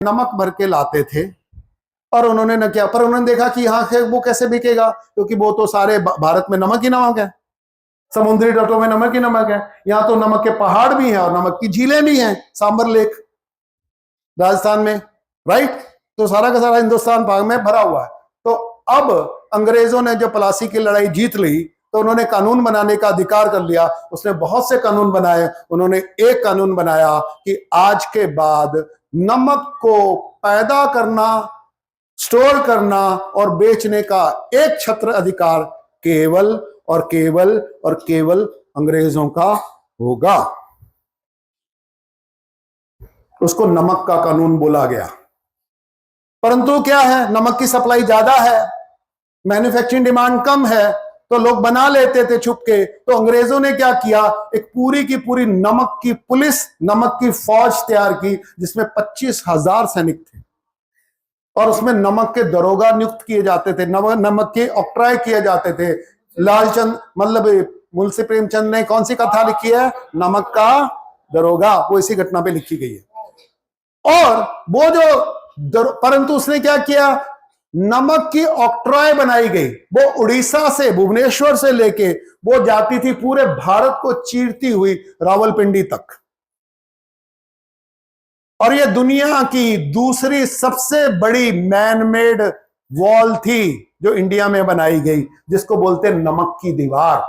नमक भर के लाते थे और उन्होंने न किया, पर उन्होंने देखा कि यहाँ से वो कैसे बिकेगा, क्योंकि वो तो सारे भारत में नमक ही नमक है, समुद्री तटों में नमक ही नमक है। यहाँ तो नमक के पहाड़ भी हैं और नमक की झीलें भी हैं, सांबर लेक राजस्थान में, राइट। तो सारा का सारा हिंदुस्तान भाग में भरा हुआ है। तो अब अंग्रेजों ने जो प्लासी की लड़ाई जीत ली तो उन्होंने कानून बनाने का अधिकार कर लिया। उसने बहुत से कानून बनाए। उन्होंने एक कानून बनाया कि आज के बाद नमक को पैदा करना, स्टोर करना और बेचने का एक छत्र अधिकार केवल और केवल और केवल अंग्रेजों का होगा। उसको नमक का कानून बोला गया। परंतु क्या है, नमक की सप्लाई ज्यादा है, मैन्युफैक्चरिंग डिमांड कम है, तो लोग बना लेते थे छुपके। तो अंग्रेजों ने क्या किया, एक पूरी की पूरी नमक की पुलिस, नमक की फौज तैयार की, जिसमें 25,000 सैनिक थे और उसमें नमक के दरोगा नियुक्त किए जाते थे, नमक के ऑक्ट्राय किए जाते थे। लालचंद मतलब मुंशी प्रेमचंद ने कौन सी कथा लिखी है, नमक का दरोगा, वो इसी घटना पे लिखी गई है। और वो जो परंतु उसने क्या किया, नमक की ऑक्ट्रॉय बनाई गई। वो उड़ीसा से, भुवनेश्वर से लेके वो जाती थी पूरे भारत को चीरती हुई रावलपिंडी तक। और ये दुनिया की दूसरी सबसे बड़ी मैनमेड वॉल थी जो इंडिया में बनाई गई, जिसको बोलते हैं नमक की दीवार,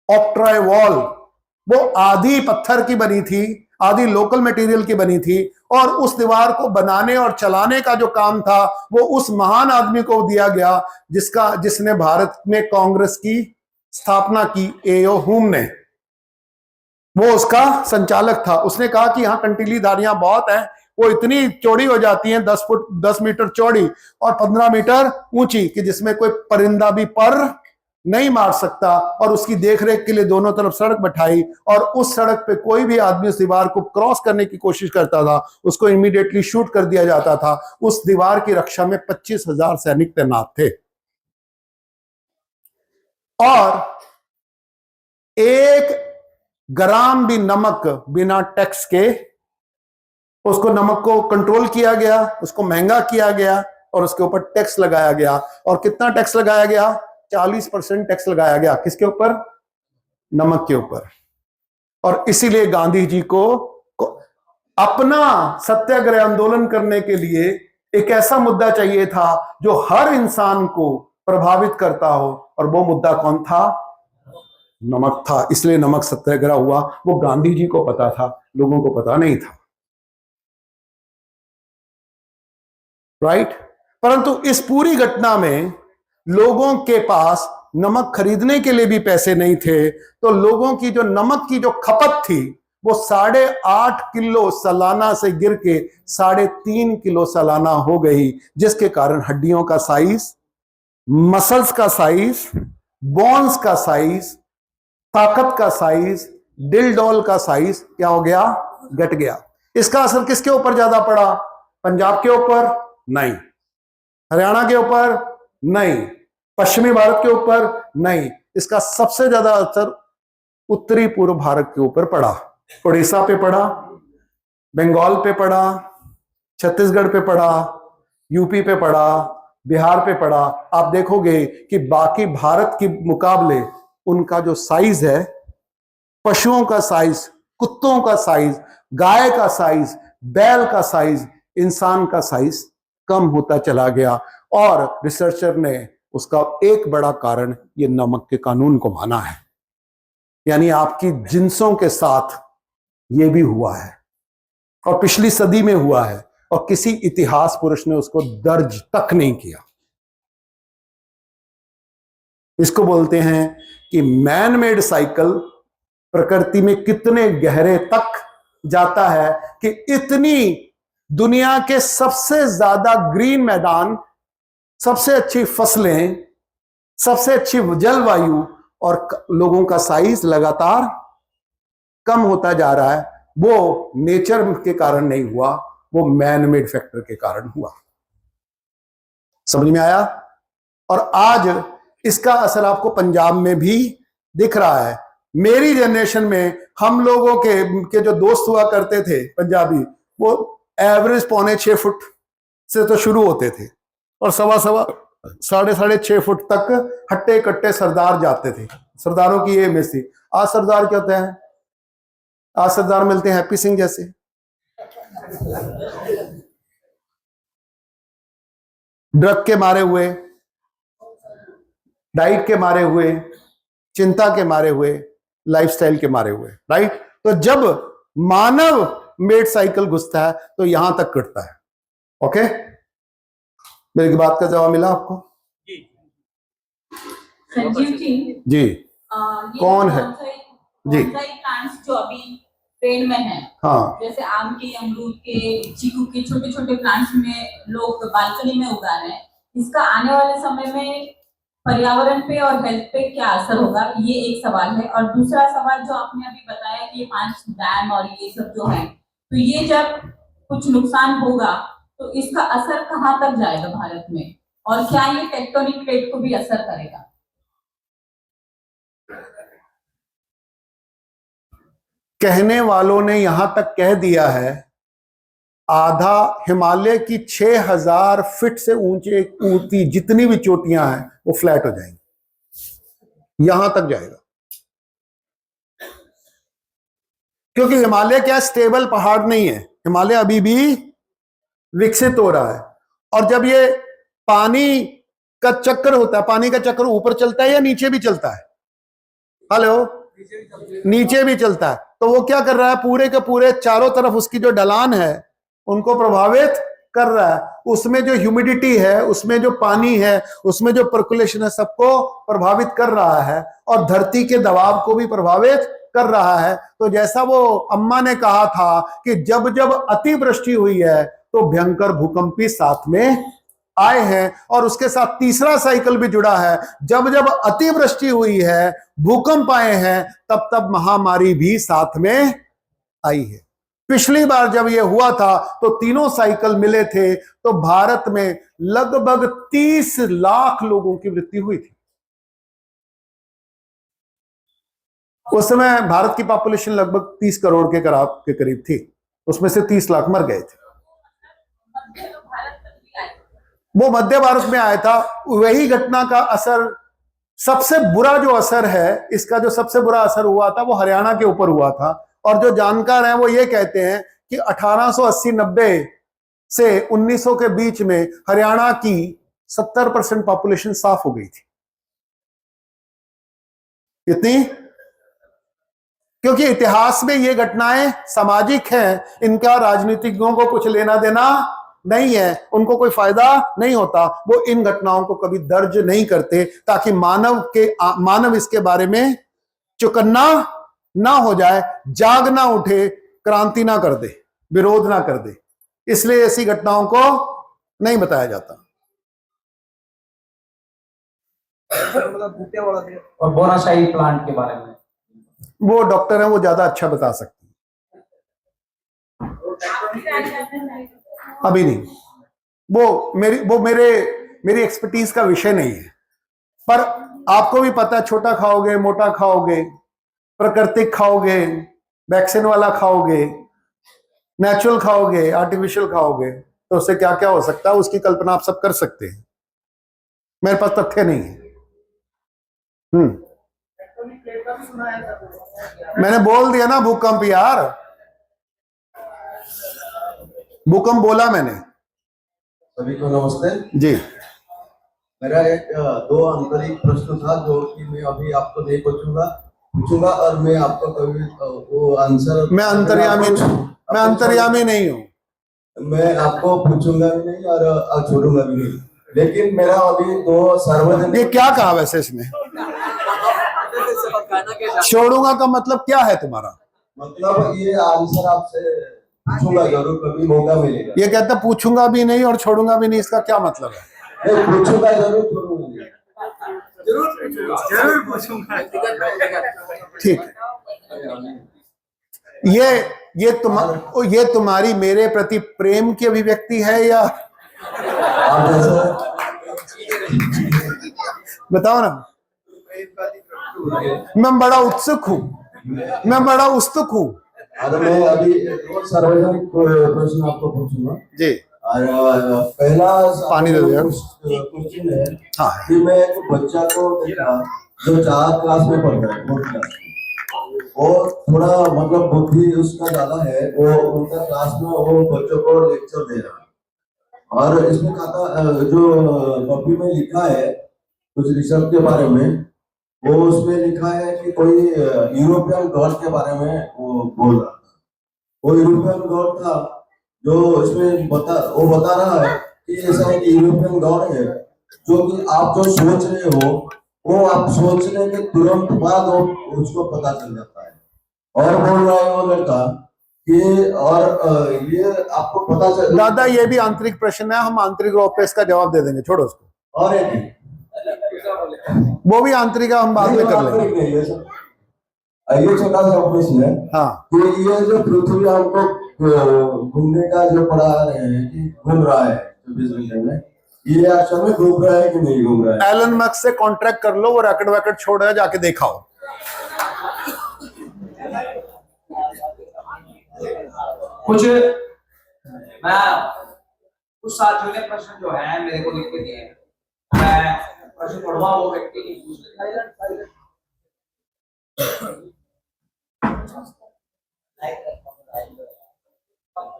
ऑक्ट्रॉय वॉल। वो आधी पत्थर की बनी थी, आधी लोकल मटेरियल की बनी थी, और उस दीवार को बनाने और चलाने का जो काम था वो उस महान आदमी को दिया गया जिसने भारत में कांग्रेस की स्थापना की, एओ हुम ने। वो उसका संचालक था। उसने कहा कि यहाँ कंटीली धारियां बहुत हैं, वो इतनी चौड़ी हो जाती हैं, 10 मीटर चौड़ी और 15 मीटर ऊंची, कि जिसमें कोई परिंदा भी पर नहीं मार सकता। और उसकी देखरेख के लिए दोनों तरफ सड़क बैठाई, और उस सड़क पे कोई भी आदमी उस दीवार को क्रॉस करने की कोशिश करता था उसको इमीडिएटली शूट कर दिया जाता था। उस दीवार की रक्षा में 25,000 सैनिक तैनात थे। और 1 ग्राम भी नमक बिना टैक्स के, उसको नमक को कंट्रोल किया गया, उसको महंगा किया गया और उसके ऊपर टैक्स लगाया गया। और कितना टैक्स लगाया गया, 40% टैक्स लगाया गया। किसके ऊपर, नमक के ऊपर। और इसीलिए गांधी जी को अपना सत्याग्रह आंदोलन करने के लिए एक ऐसा मुद्दा चाहिए था जो हर इंसान को प्रभावित करता हो, और वो मुद्दा कौन था, नमक था। इसलिए नमक सत्याग्रह हुआ। वो गांधी जी को पता था, लोगों को पता नहीं था, राइट। परंतु इस पूरी घटना में लोगों के पास नमक खरीदने के लिए भी पैसे नहीं थे। तो लोगों की जो नमक की जो खपत थी वो 8.5 किलो सालाना से गिर के 3.5 किलो सालाना हो गई, जिसके कारण हड्डियों का साइज, मसल्स का साइज, बोन्स का साइज, ताकत का साइज, दिल डॉल का साइज क्या हो गया, घट गया। इसका असर किसके ऊपर ज्यादा पड़ा, पंजाब के ऊपर नहीं, हरियाणा के ऊपर नहीं, पश्चिमी भारत के ऊपर नहीं। इसका सबसे ज्यादा असर उत्तरी पूर्व भारत के ऊपर पड़ा। उड़ीसा पे पड़ा, बंगाल पे पड़ा, छत्तीसगढ़ पे पड़ा, यूपी पे पड़ा, बिहार पे पड़ा। आप देखोगे कि बाकी भारत के मुकाबले उनका जो साइज है, पशुओं का साइज, कुत्तों का साइज, गाय का साइज, बैल का साइज, इंसान का साइज कम होता चला गया। और रिसर्चर ने उसका एक बड़ा कारण ये नमक के कानून को माना है। यानी आपकी जिन्सों के साथ ये भी हुआ है, और पिछली सदी में हुआ है, और किसी इतिहास पुरुष ने उसको दर्ज तक नहीं किया। इसको बोलते हैं कि मैन मेड साइकिल प्रकृति में कितने गहरे तक जाता है कि इतनी दुनिया के सबसे ज्यादा ग्रीन मैदान, सबसे अच्छी फसलें, सबसे अच्छी जलवायु, और लोगों का साइज लगातार कम होता जा रहा है। वो नेचर के कारण नहीं हुआ, वो मैन मेड फैक्टर के कारण हुआ। समझ में आया। और आज इसका असर आपको पंजाब में भी दिख रहा है। मेरी जनरेशन में हम लोगों के जो दोस्त हुआ करते थे पंजाबी, वो एवरेज 6.25 फुट से तो शुरू होते थे और 6.5 तक हट्टे कट्टे सरदार जाते थे। सरदारों की ये इमेज थी। आज सरदार क्या होते हैं? आज सरदार मिलते हैं हैप्पी सिंह जैसे। ड्रग के मारे हुए, डाइट के मारे हुए, चिंता के मारे हुए, लाइफस्टाइल के मारे हुए, राइट। तो जब मानव मेड साइकिल घुसता है तो यहां तक कटता है। ओके, मेरी बात का जवाब मिला आपको? संजीव जी कौन है? जी प्लांट्स जो अभी ट्रेंड में है, हाँ, जैसे आम के, अमरूद के, चीकू के छोटे छोटे प्लांट्स में लोग बालकनी में उगा रहे हैं, इसका आने वाले समय में पर्यावरण पे और हेल्थ पे क्या असर होगा, ये एक सवाल है। और दूसरा सवाल जो आपने अभी बताया कि ये 5 डैम और ये सब जो है, तो ये जब कुछ नुकसान होगा तो इसका असर कहाँ तक जाएगा भारत में, और क्या ये टेक्टोनिक प्लेट को भी असर करेगा? कहने वालों ने यहां तक कह दिया है आधा हिमालय की 6000 फीट से ऊंची जितनी भी चोटियां हैं वो फ्लैट हो जाएंगी, यहां तक जाएगा। क्योंकि हिमालय क्या स्टेबल पहाड़ नहीं है, हिमालय अभी भी विकसित हो रहा है। और जब ये पानी का चक्कर होता है, पानी का चक्कर ऊपर चलता है या नीचे भी चलता है? हेलो, नीचे भी चलता है। तो वो क्या कर रहा है, पूरे के पूरे चारों तरफ उसकी जो ढलान है उनको प्रभावित कर रहा है। उसमें जो ह्यूमिडिटी है, उसमें जो पानी है, उसमें जो पर्कुलेशन है, सबको प्रभावित कर रहा है और धरती के दबाव को भी प्रभावित कर रहा है। तो जैसा वो अम्मा ने कहा था कि जब जब अतिवृष्टि हुई है तो भयंकर भूकंप भी साथ में आए हैं, और उसके साथ तीसरा साइकिल भी जुड़ा है। जब जब अतिवृष्टि हुई है, भूकंप आए हैं, तब तब महामारी भी साथ में आई है। पिछली बार जब यह हुआ था तो तीनों साइकिल मिले थे, तो भारत में लगभग 30 लाख लोगों की मृत्यु हुई थी। उस समय भारत की पॉपुलेशन लगभग 30 करोड़ के करीब थी, उसमें से 30 लाख मर गए थे। वो मध्य भारत में आया था। वही घटना का असर, सबसे बुरा जो असर है इसका, जो सबसे बुरा असर हुआ था वो हरियाणा के ऊपर हुआ था। और जो जानकार हैं वो ये कहते हैं कि 1880-90 से 1900 के बीच में हरियाणा की 70% पॉपुलेशन साफ हो गई थी। इतनी, क्योंकि इतिहास में ये घटनाएं सामाजिक हैं, इनका राजनीतिज्ञों को कुछ लेना देना नहीं है, उनको कोई फायदा नहीं होता। वो इन घटनाओं को कभी दर्ज नहीं करते ताकि मानव इसके बारे में चौकन्ना ना हो जाए, जाग ना उठे, क्रांति ना कर दे, विरोध ना कर दे। इसलिए ऐसी घटनाओं को नहीं बताया जाता। और बोनासाई प्लांट के बारे में वो डॉक्टर हैं, वो ज्यादा अच्छा बता सकते हैं। अभी नहीं, वो मेरी एक्सपर्टीज का विषय नहीं है। पर आपको भी पता है, छोटा खाओगे, मोटा खाओगे, प्राकृतिक खाओगे, वैक्सीन वाला खाओगे, नेचुरल खाओगे, आर्टिफिशियल खाओगे, तो उससे क्या क्या हो सकता है उसकी कल्पना आप सब कर सकते हैं। मेरे पास तथ्य नहीं है। मैंने बोल दिया ना भूकंप, यार भूकंप बोला मैंने। सभी को नमस्ते जी। मेरा एक 2 आंतरिक प्रश्न था जो कि मैं अभी आपको नहीं पूछूंगा और मैं आपको कभी वो आंसर, मैं अंतर्यामी नहीं हूँ, मैं आपको पूछूंगा भी नहीं और छोड़ूंगा भी नहीं। लेकिन मेरा अभी 2 सार्वजनिक, ये क्या कहा वैसे इसमें? छोड़ूंगा का मतलब क्या है तुम्हारा? मतलब ये आंसर आपसे पूछूंगा जरूर, कभी मौका मिलेगा। ये कहता पूछूंगा भी नहीं और छोड़ूंगा भी नहीं, इसका क्या मतलब है? मैं पूछूंगा जरूर, छोड़ूंगा नहीं। जरूर पूछूंगा। ठीक है। ये तुम्हारी मेरे प्रति प्रेम की अभिव्यक्ति है या बताओ ना। मैं बड़ा उत्सुक हूं और मैं अभी एक और सार्वजनिक प्रश्न आपको पूछूंगा। जी और पहला पानी दे दो यार। क्वेश्चन है हाँ कि मैं एक बच्चा को देखा जो 4 क्लास में पढ़ रहा है, 4th क्लास में, और थोड़ा मतलब बुद्धि उसका ज्यादा है, वो उनका क्लास में वो बच्चों को लेक्चर दे रहा है। और इसमें खाता जो कॉपी में लिखा है कुछ रिसर्च के बारे में, वो उसमें लिखा है कि कोई यूरोपियन गॉड के बारे में वो बोल रहा था। वो यूरोपियन गॉड था जो इसमें वो बता रहा है कि ऐसा एक यूरोपियन गॉड है जो कि आप जो सोच रहे हो वो आप सोचने के तुरंत बाद वो उसको पता चल जाता है। और बोल रहा है वो लड़का कि और ये आपको पता चल दादा, ये भी आंतरिक प्रश्न है, हम आंतरिक रूप पे इसका जवाब दे देंगे, छोड़ो उसको। और एक वो भी आंतरिक है, हम बाद में कर लेंगे। ये छोटा सा प्रश्न है। हाँ, तो ये जो पृथ्वी हमको घूमने का जो पढ़ा रहे हैं कि घूम रहा है 24 घंटे में, ये असल में घूम रहा है कि नहीं घूम रहा है? एलन मस्क से कॉन्ट्रैक्ट कर लो, वो रैकेट वैकेट छोड़ रहा है, जाके दिखाओ। कुछ मैं कुछ साथियों ने प्रश्न जो है मेरे को लिख के दिए हैं, मैं प्रश्न पढ़वा वो व्यक्ति नहीं पूछ लेता।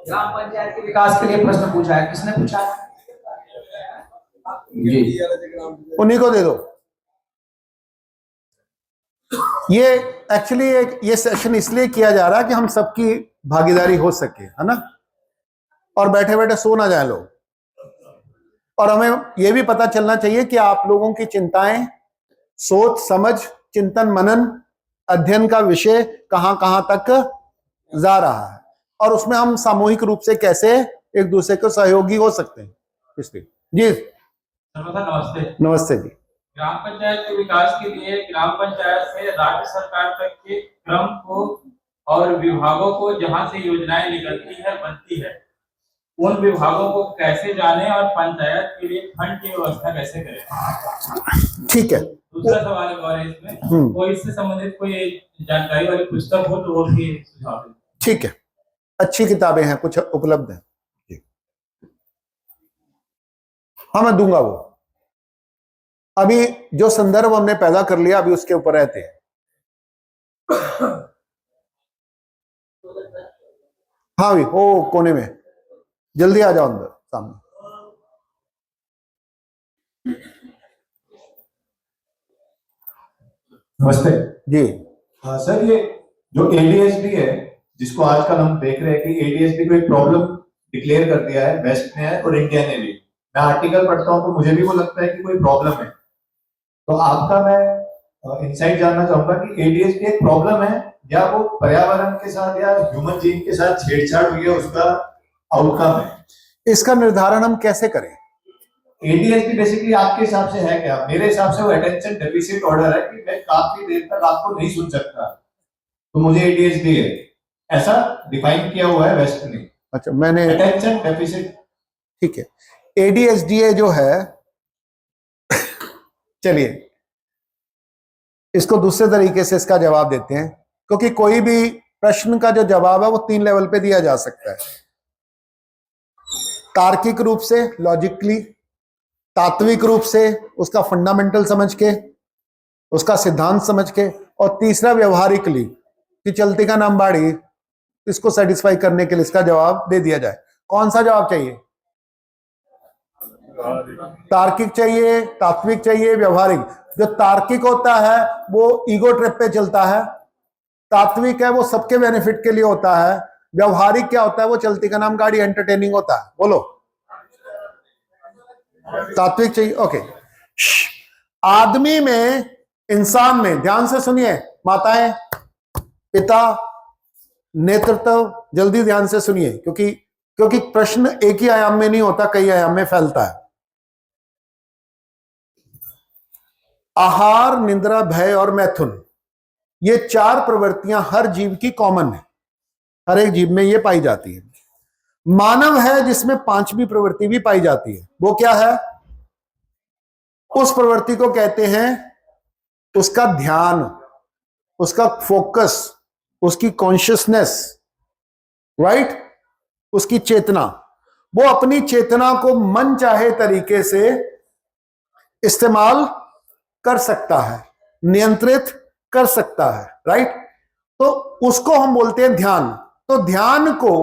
ग्राम पंचायत के विकास के लिए प्रश्न पूछा है, किसने पूछा है? जी, उन्हीं को दे दो। ये एक्चुअली ये सेशन इसलिए किया जा रहा है कि हम सबकी भागीदारी हो सके, है ना, और बैठे बैठे सो ना जाए लोग। और हमें यह भी पता चलना चाहिए कि आप लोगों की चिंताएं, सोच समझ, चिंतन मनन, अध्ययन का विषय कहां कहां तक जा रहा है, और उसमें हम सामूहिक रूप से कैसे एक दूसरे को सहयोगी हो सकते हैं। इसलिए जी नमस्ते। नमस्ते जी। ग्राम पंचायत के विकास के लिए ग्राम पंचायत से राज्य सरकार तक के क्रम को और विभागों को जहां से योजनाएं निकलती है बनती है, उन विभागों को कैसे जाने और पंचायत के लिए फंड की व्यवस्था कैसे करें? ठीक है। दूसरा सवाल और है इसमें, कोई इससे संबंधित कोई जानकारी वाली पुस्तक हो तो वो भी सुझाव दें। ठीक है, अच्छी किताबें हैं, कुछ उपलब्ध हैं। हाँ, मैं दूंगा वो। अभी जो संदर्भ हमने पैदा कर लिया, अभी उसके ऊपर रहते हैं। हाँ भी, वो कोने में, जल्दी आ जाओ अंदर सामने। नमस्ते जी। हाँ सर, ये जो एडीएसडी है जिसको आजकल हम देख रहे हैं कि एडीएसडी को एक प्रॉब्लम डिक्लेयर कर दिया है, वेस्ट ने है और इंडिया ने भी। मैं आर्टिकल पढ़ता हूँ तो मुझे भी वो लगता है कि कोई प्रॉब्लम है। तो आपका मैं इंसाइट जानना चाहूंगा कि एडीएसडी एक प्रॉब्लम है या वो पर्यावरण के साथ या ह्यूमन जीन के साथ छेड़छाड़ हुई है, उसका आउटकम है? इसका निर्धारण हम कैसे करें? एडीएसडी बेसिकली आपके हिसाब से है क्या? मेरे हिसाब से वो अटेंशन डेफिसिट ऑर्डर है कि मैं काफी देर तक आपको नहीं सुन सकता, तो मुझे एडीएसडी है, ऐसा डिफाइन किया हुआ है वेस्ट ने। अच्छा, मैंने अटेंशन डेफिसिट। ठीक है, एडीएसडीए जो है चलिए इसको दूसरे तरीके से इसका जवाब देते हैं, क्योंकि कोई भी प्रश्न का जो जवाब है वो 3 लेवल पे दिया जा सकता है। तार्किक रूप से, लॉजिकली, तात्विक रूप से, उसका फंडामेंटल समझ के, उसका सिद्धांत समझ के, और तीसरा व्यवहारिकली कि चलती का नाम बाड़ी, इसको सेटिस्फाई करने के लिए इसका जवाब दे दिया जाए। कौन सा जवाब चाहिए? तार्किक चाहिए, तात्विक चाहिए, व्यवहारिक? जो तार्किक होता है वो ईगो ट्रिप पे चलता है, तात्विक है वो सबके बेनिफिट के लिए होता है, व्यवहारिक क्या होता है? वो चलती का नाम गाड़ी, एंटरटेनिंग होता है। बोलो, तात्विक चाहिए। ओके, आदमी में, इंसान में, ध्यान से सुनिए माताएं, पिता, नेतृत्व, जल्दी ध्यान से सुनिए, क्योंकि प्रश्न एक ही आयाम में नहीं होता, कई आयाम में फैलता है। आहार, निद्रा, भय और मैथुन, ये 4 प्रवृत्तियां हर जीव की कॉमन है, हर एक जीव में ये पाई जाती है। मानव है जिसमें 5वीं प्रवृत्ति भी पाई जाती है। वो क्या है? उस प्रवृत्ति को कहते हैं उसका ध्यान, उसका फोकस, उसकी कॉन्शियसनेस, राइट, उसकी चेतना, वो अपनी चेतना को मन चाहे तरीके से इस्तेमाल कर सकता है, नियंत्रित कर सकता है, राइट। तो उसको हम बोलते हैं ध्यान। तो ध्यान को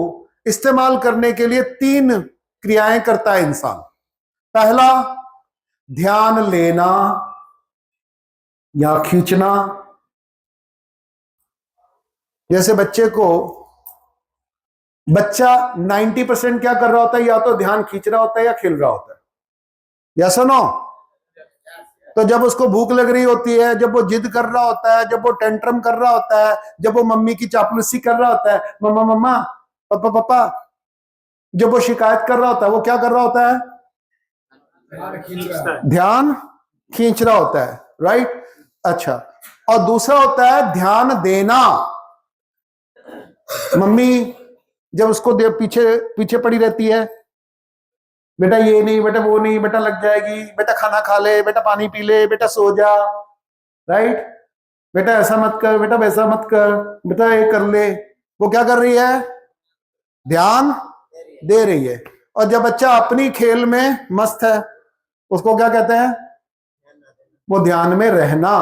इस्तेमाल करने के लिए 3 क्रियाएं करता है इंसान। पहला, ध्यान लेना या खींचना। जैसे बच्चा 90% क्या कर रहा होता है, या तो ध्यान खींच रहा होता है या खेल रहा होता है, या सुनो। तो जब उसको भूख लग रही होती है, जब वो जिद कर रहा होता है, जब वो टेंट्रम कर रहा होता है, जब वो मम्मी की चापलूसी कर रहा होता है, मम्मा मम्मा पापा पापा, जब वो शिकायत कर रहा होता है, वो क्या कर रहा होता है, ध्यान खींच रहा होता है, राइट। अच्छा, और दूसरा होता है ध्यान देना। मम्मी जब उसको पीछे पीछे पड़ी रहती है, बेटा ये नहीं, बेटा वो नहीं, बेटा लग जाएगी, बेटा खाना खा ले, बेटा पानी पी ले, बेटा सो जा, राइट, बेटा ऐसा मत कर, बेटा वैसा मत कर, बेटा ये कर ले, वो क्या कर रही है, ध्यान दे रही है। और जब बच्चा अपनी खेल में मस्त है, उसको क्या कहते हैं, वो ध्यान में रहना,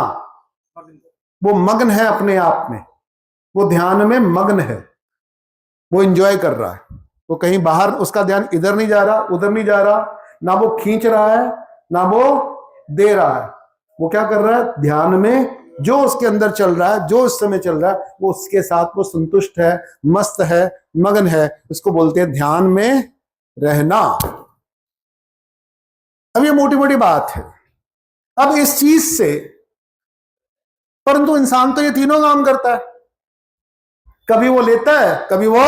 वो मग्न है अपने आप में, वो ध्यान में मग्न है, वो एंजॉय कर रहा है, वो कहीं बाहर, उसका ध्यान इधर नहीं जा रहा, उधर नहीं जा रहा, ना वो खींच रहा है ना वो दे रहा है, वो क्या कर रहा है, ध्यान में जो उसके अंदर चल रहा है, जो उस समय चल रहा है, वो उसके साथ वो संतुष्ट है, मस्त है, मगन है। इसको बोलते हैं ध्यान में रहना। अब ये मोटी मोटी बात है। अब इस चीज से, परंतु इंसान तो ये तीनों काम करता है, कभी वो लेता है, कभी वो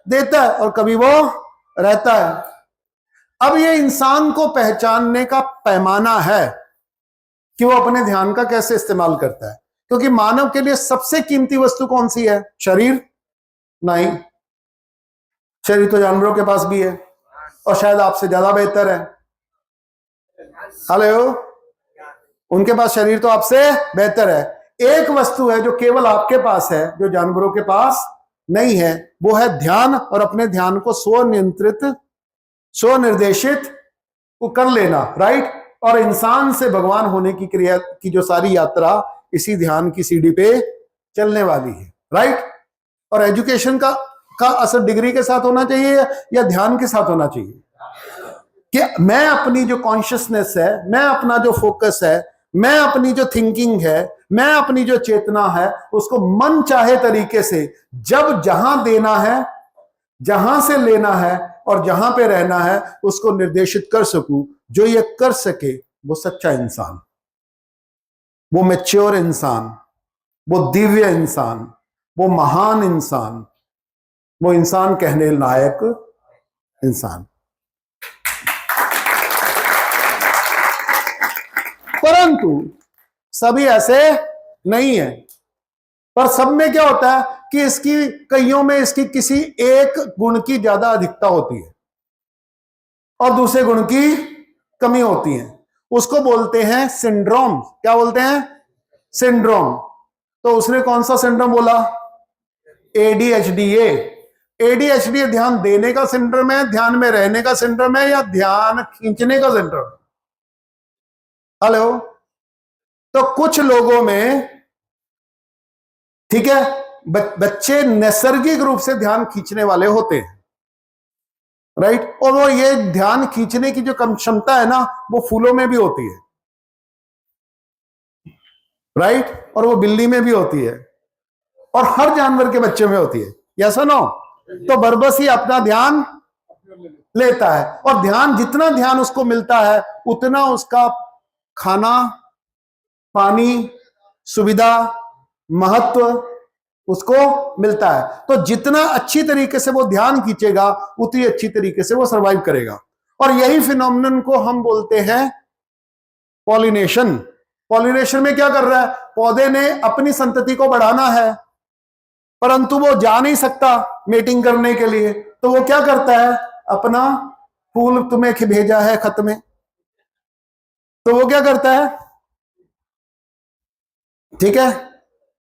देता है, और कभी वो रहता है। अब ये इंसान को पहचानने का पैमाना है कि वो अपने ध्यान का कैसे इस्तेमाल करता है। क्योंकि मानव के लिए सबसे कीमती वस्तु कौन सी है, शरीर नहीं, शरीर तो जानवरों के पास भी है, और शायद आपसे ज्यादा बेहतर है। हेलो, उनके पास शरीर तो आपसे बेहतर है। एक वस्तु है जो केवल आपके पास है, जो जानवरों के पास नहीं है, वो है ध्यान, और अपने ध्यान को स्वनियंत्रित, स्वनिर्देशित को कर लेना, राइट। और इंसान से भगवान होने की क्रिया की जो सारी यात्रा इसी ध्यान की सीढ़ी पे चलने वाली है, राइट। और एजुकेशन का असर डिग्री के साथ होना चाहिए या ध्यान के साथ होना चाहिए, कि मैं अपनी जो कॉन्शियसनेस है, मैं अपना जो फोकस है, मैं अपनी जो थिंकिंग है, मैं अपनी जो चेतना है, उसको मन चाहे तरीके से जब जहां देना है, जहां से लेना है और जहां पे रहना है, उसको निर्देशित कर सकूं। जो ये कर सके वो सच्चा इंसान, वो मैच्योर इंसान, वो दिव्य इंसान, वो महान इंसान, वो इंसान कहने लायक इंसान। परंतु सभी ऐसे नहीं है। पर सब में क्या होता है कि इसकी कईयों में इसकी किसी एक गुण की ज्यादा अधिकता होती है और दूसरे गुण की कमी होती है। उसको बोलते हैं सिंड्रोम। क्या बोलते हैं? सिंड्रोम। तो उसने कौन सा सिंड्रोम बोला? एडीएचडीए। एडीएचडी ध्यान देने का सिंड्रोम है, ध्यान में रहने का सिंड्रोम है, या ध्यान खींचने का सिंड्रोम? हेलो। तो कुछ लोगों में, ठीक है, बच्चे नैसर्गिक रूप से ध्यान खींचने वाले होते हैं, राइट। और वो ये ध्यान खींचने की जो कम क्षमता है ना, वो फूलों में भी होती है, राइट। और वो बिल्ली में भी होती है, और हर जानवर के बच्चे में होती है, या सुनो। तो बरबस ही अपना ध्यान लेता है, और ध्यान, जितना ध्यान उसको मिलता है उतना उसका खाना, पानी, सुविधा, महत्व उसको मिलता है। तो जितना अच्छी तरीके से वो ध्यान खींचेगा उतनी अच्छी तरीके से वो सरवाइव करेगा। और यही फिनोमिनन को हम बोलते हैं पॉलिनेशन। पॉलिनेशन में क्या कर रहा है? पौधे ने अपनी संतति को बढ़ाना है, परंतु वो जा नहीं सकता मेटिंग करने के लिए, तो वो क्या करता है? अपना फूल तुम्हें भेजा है खत में, तो वो क्या करता है? ठीक है,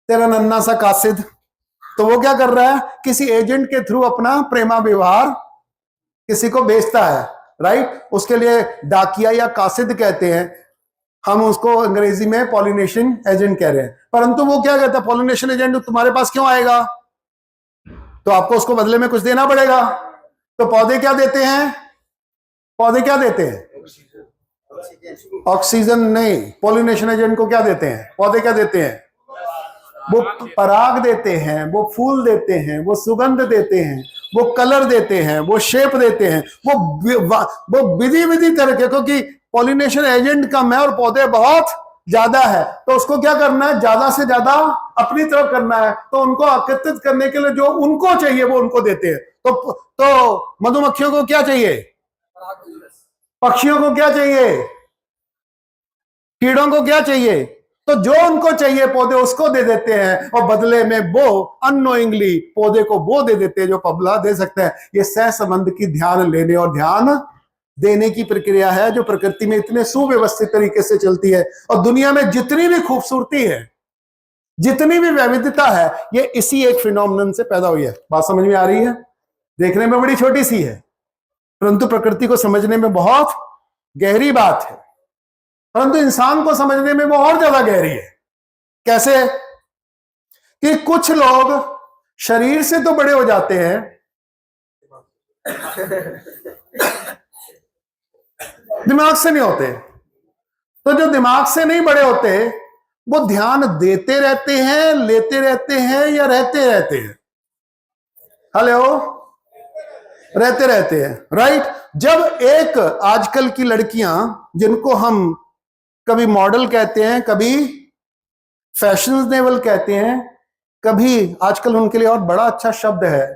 तेरा नन्ना सा कासिद तो वो क्या कर रहा है, किसी एजेंट के थ्रू अपना प्रेमा व्यवहार किसी को बेचता है, राइट। उसके लिए डाकिया या कासिद कहते हैं, हम उसको अंग्रेजी में पॉलिनेशन एजेंट कह रहे हैं। परंतु वो क्या कहता है, पॉलिनेशन एजेंट तुम्हारे पास क्यों आएगा, तो आपको उसको बदले में कुछ देना पड़ेगा। तो पौधे क्या देते हैं, पौधे क्या देते हैं, ऑक्सीजन नहीं, पॉलिनेशन एजेंट को क्या देते हैं, पौधे क्या देते हैं, वो पराग देते हैं, वो फूल देते हैं, वो सुगंध देते हैं, वो कलर देते हैं, वो शेप देते हैं, वो विधि विधि तरह के, क्योंकि पॉलिनेशन एजेंट कम है और पौधे बहुत ज्यादा है, तो उसको क्या करना है, ज्यादा से ज्यादा अपनी तरफ करना है। तो उनको आकर्षित करने के लिए जो उनको चाहिए वो उनको देते हैं। तो मधुमक्खियों को क्या चाहिए, पक्षियों को क्या चाहिए, कीड़ों को क्या चाहिए, तो जो उनको चाहिए पौधे उसको दे देते हैं, और बदले में वो अननोइंगली पौधे को वो दे देते हैं जो पबला दे सकते हैं। ये सह संबंध की ध्यान लेने और ध्यान देने की प्रक्रिया है, जो प्रकृति में इतने सुव्यवस्थित तरीके से चलती है। और दुनिया में जितनी भी खूबसूरती है, जितनी भी वैविधता है, ये इसी एक फिनोमिनन से पैदा हुई है। बात समझ में आ रही है, देखने में बड़ी छोटी सी है, परंतु प्रकृति को समझने में बहुत गहरी बात है। परंतु इंसान को समझने में वो और ज्यादा गहरी है। कैसे, कि कुछ लोग शरीर से तो बड़े हो जाते हैं, दिमाग से नहीं होते। तो जो दिमाग से नहीं बड़े होते वो ध्यान देते रहते हैं, लेते रहते हैं, या रहते रहते हैं, हेलो, रहते रहते हैं, राइट। जब एक आजकल की लड़कियां, जिनको हम कभी मॉडल कहते हैं, कभी फैशनेबल कहते हैं, कभी आजकल उनके लिए और बड़ा अच्छा शब्द है,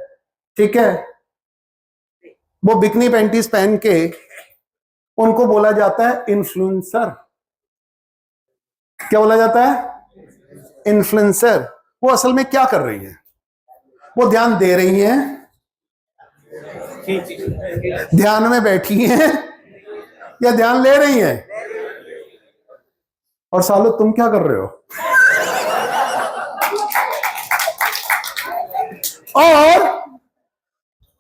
ठीक है, वो बिकनी पैंटीज पहन के, उनको बोला जाता है इन्फ्लुएंसर। क्या बोला जाता है, इन्फ्लुएंसर। वो असल में क्या कर रही है, वो ध्यान दे रही हैं, ध्यान में बैठी हैं, या ध्यान ले रही हैं। और सालो तुम क्या कर रहे हो,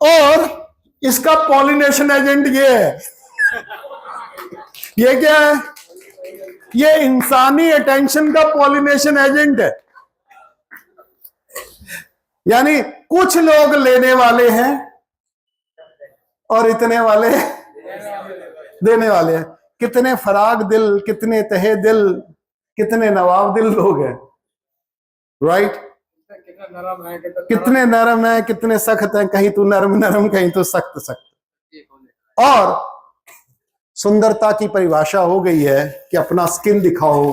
और इसका पॉलिनेशन एजेंट ये है, ये क्या है, ये इंसानी अटेंशन का पॉलिनेशन एजेंट है। यानी कुछ लोग लेने वाले हैं और इतने वाले देने वाले हैं। कितने फराग दिल, कितने तहे दिल, कितने नवाब दिल लोग हैं, राइट। कितने नरम है, कितने सख्त हैं, कहीं तो नरम नरम, कहीं तो सख्त सख्त। और सुंदरता की परिभाषा हो गई है कि अपना स्किन दिखाओ,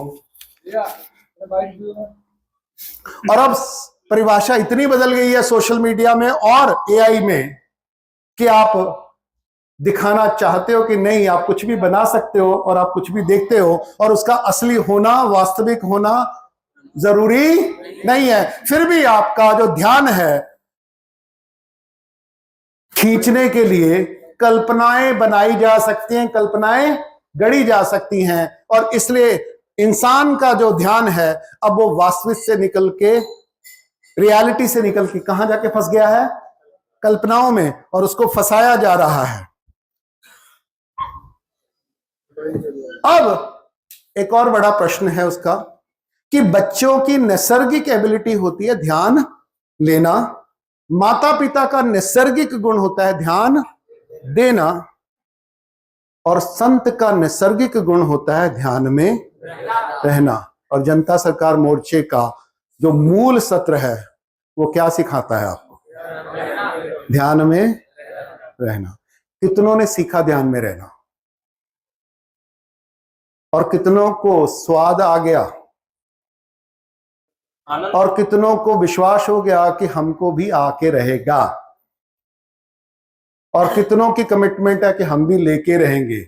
और अब परिभाषा इतनी बदल गई है सोशल मीडिया में और एआई में कि आप दिखाना चाहते हो कि नहीं, आप कुछ भी बना सकते हो और आप कुछ भी देखते हो, और उसका असली होना, वास्तविक होना जरूरी नहीं है। फिर भी आपका जो ध्यान है खींचने के लिए कल्पनाएं बनाई जा सकती हैं, कल्पनाएं गढ़ी जा सकती हैं, और इसलिए इंसान का जो ध्यान है अब वो वास्तविक से निकल के, रियलिटी से निकल के कहां जाके फंस गया है, कल्पनाओं में, और उसको फंसाया जा रहा है। अब एक और बड़ा प्रश्न है उसका, कि बच्चों की नैसर्गिक एबिलिटी होती है ध्यान लेना, माता पिता का नैसर्गिक गुण होता है ध्यान देना, और संत का नैसर्गिक गुण होता है ध्यान में रहना। और जनता सरकार मोर्चे का जो मूल सत्र है वो क्या सिखाता है आपको, ध्यान में रहना। कितनों ने सीखा ध्यान में रहना, और कितनों को स्वाद आ गया, और कितनों को विश्वास हो गया कि हमको भी आके रहेगा, और कितनों की कमिटमेंट है कि हम भी लेके रहेंगे।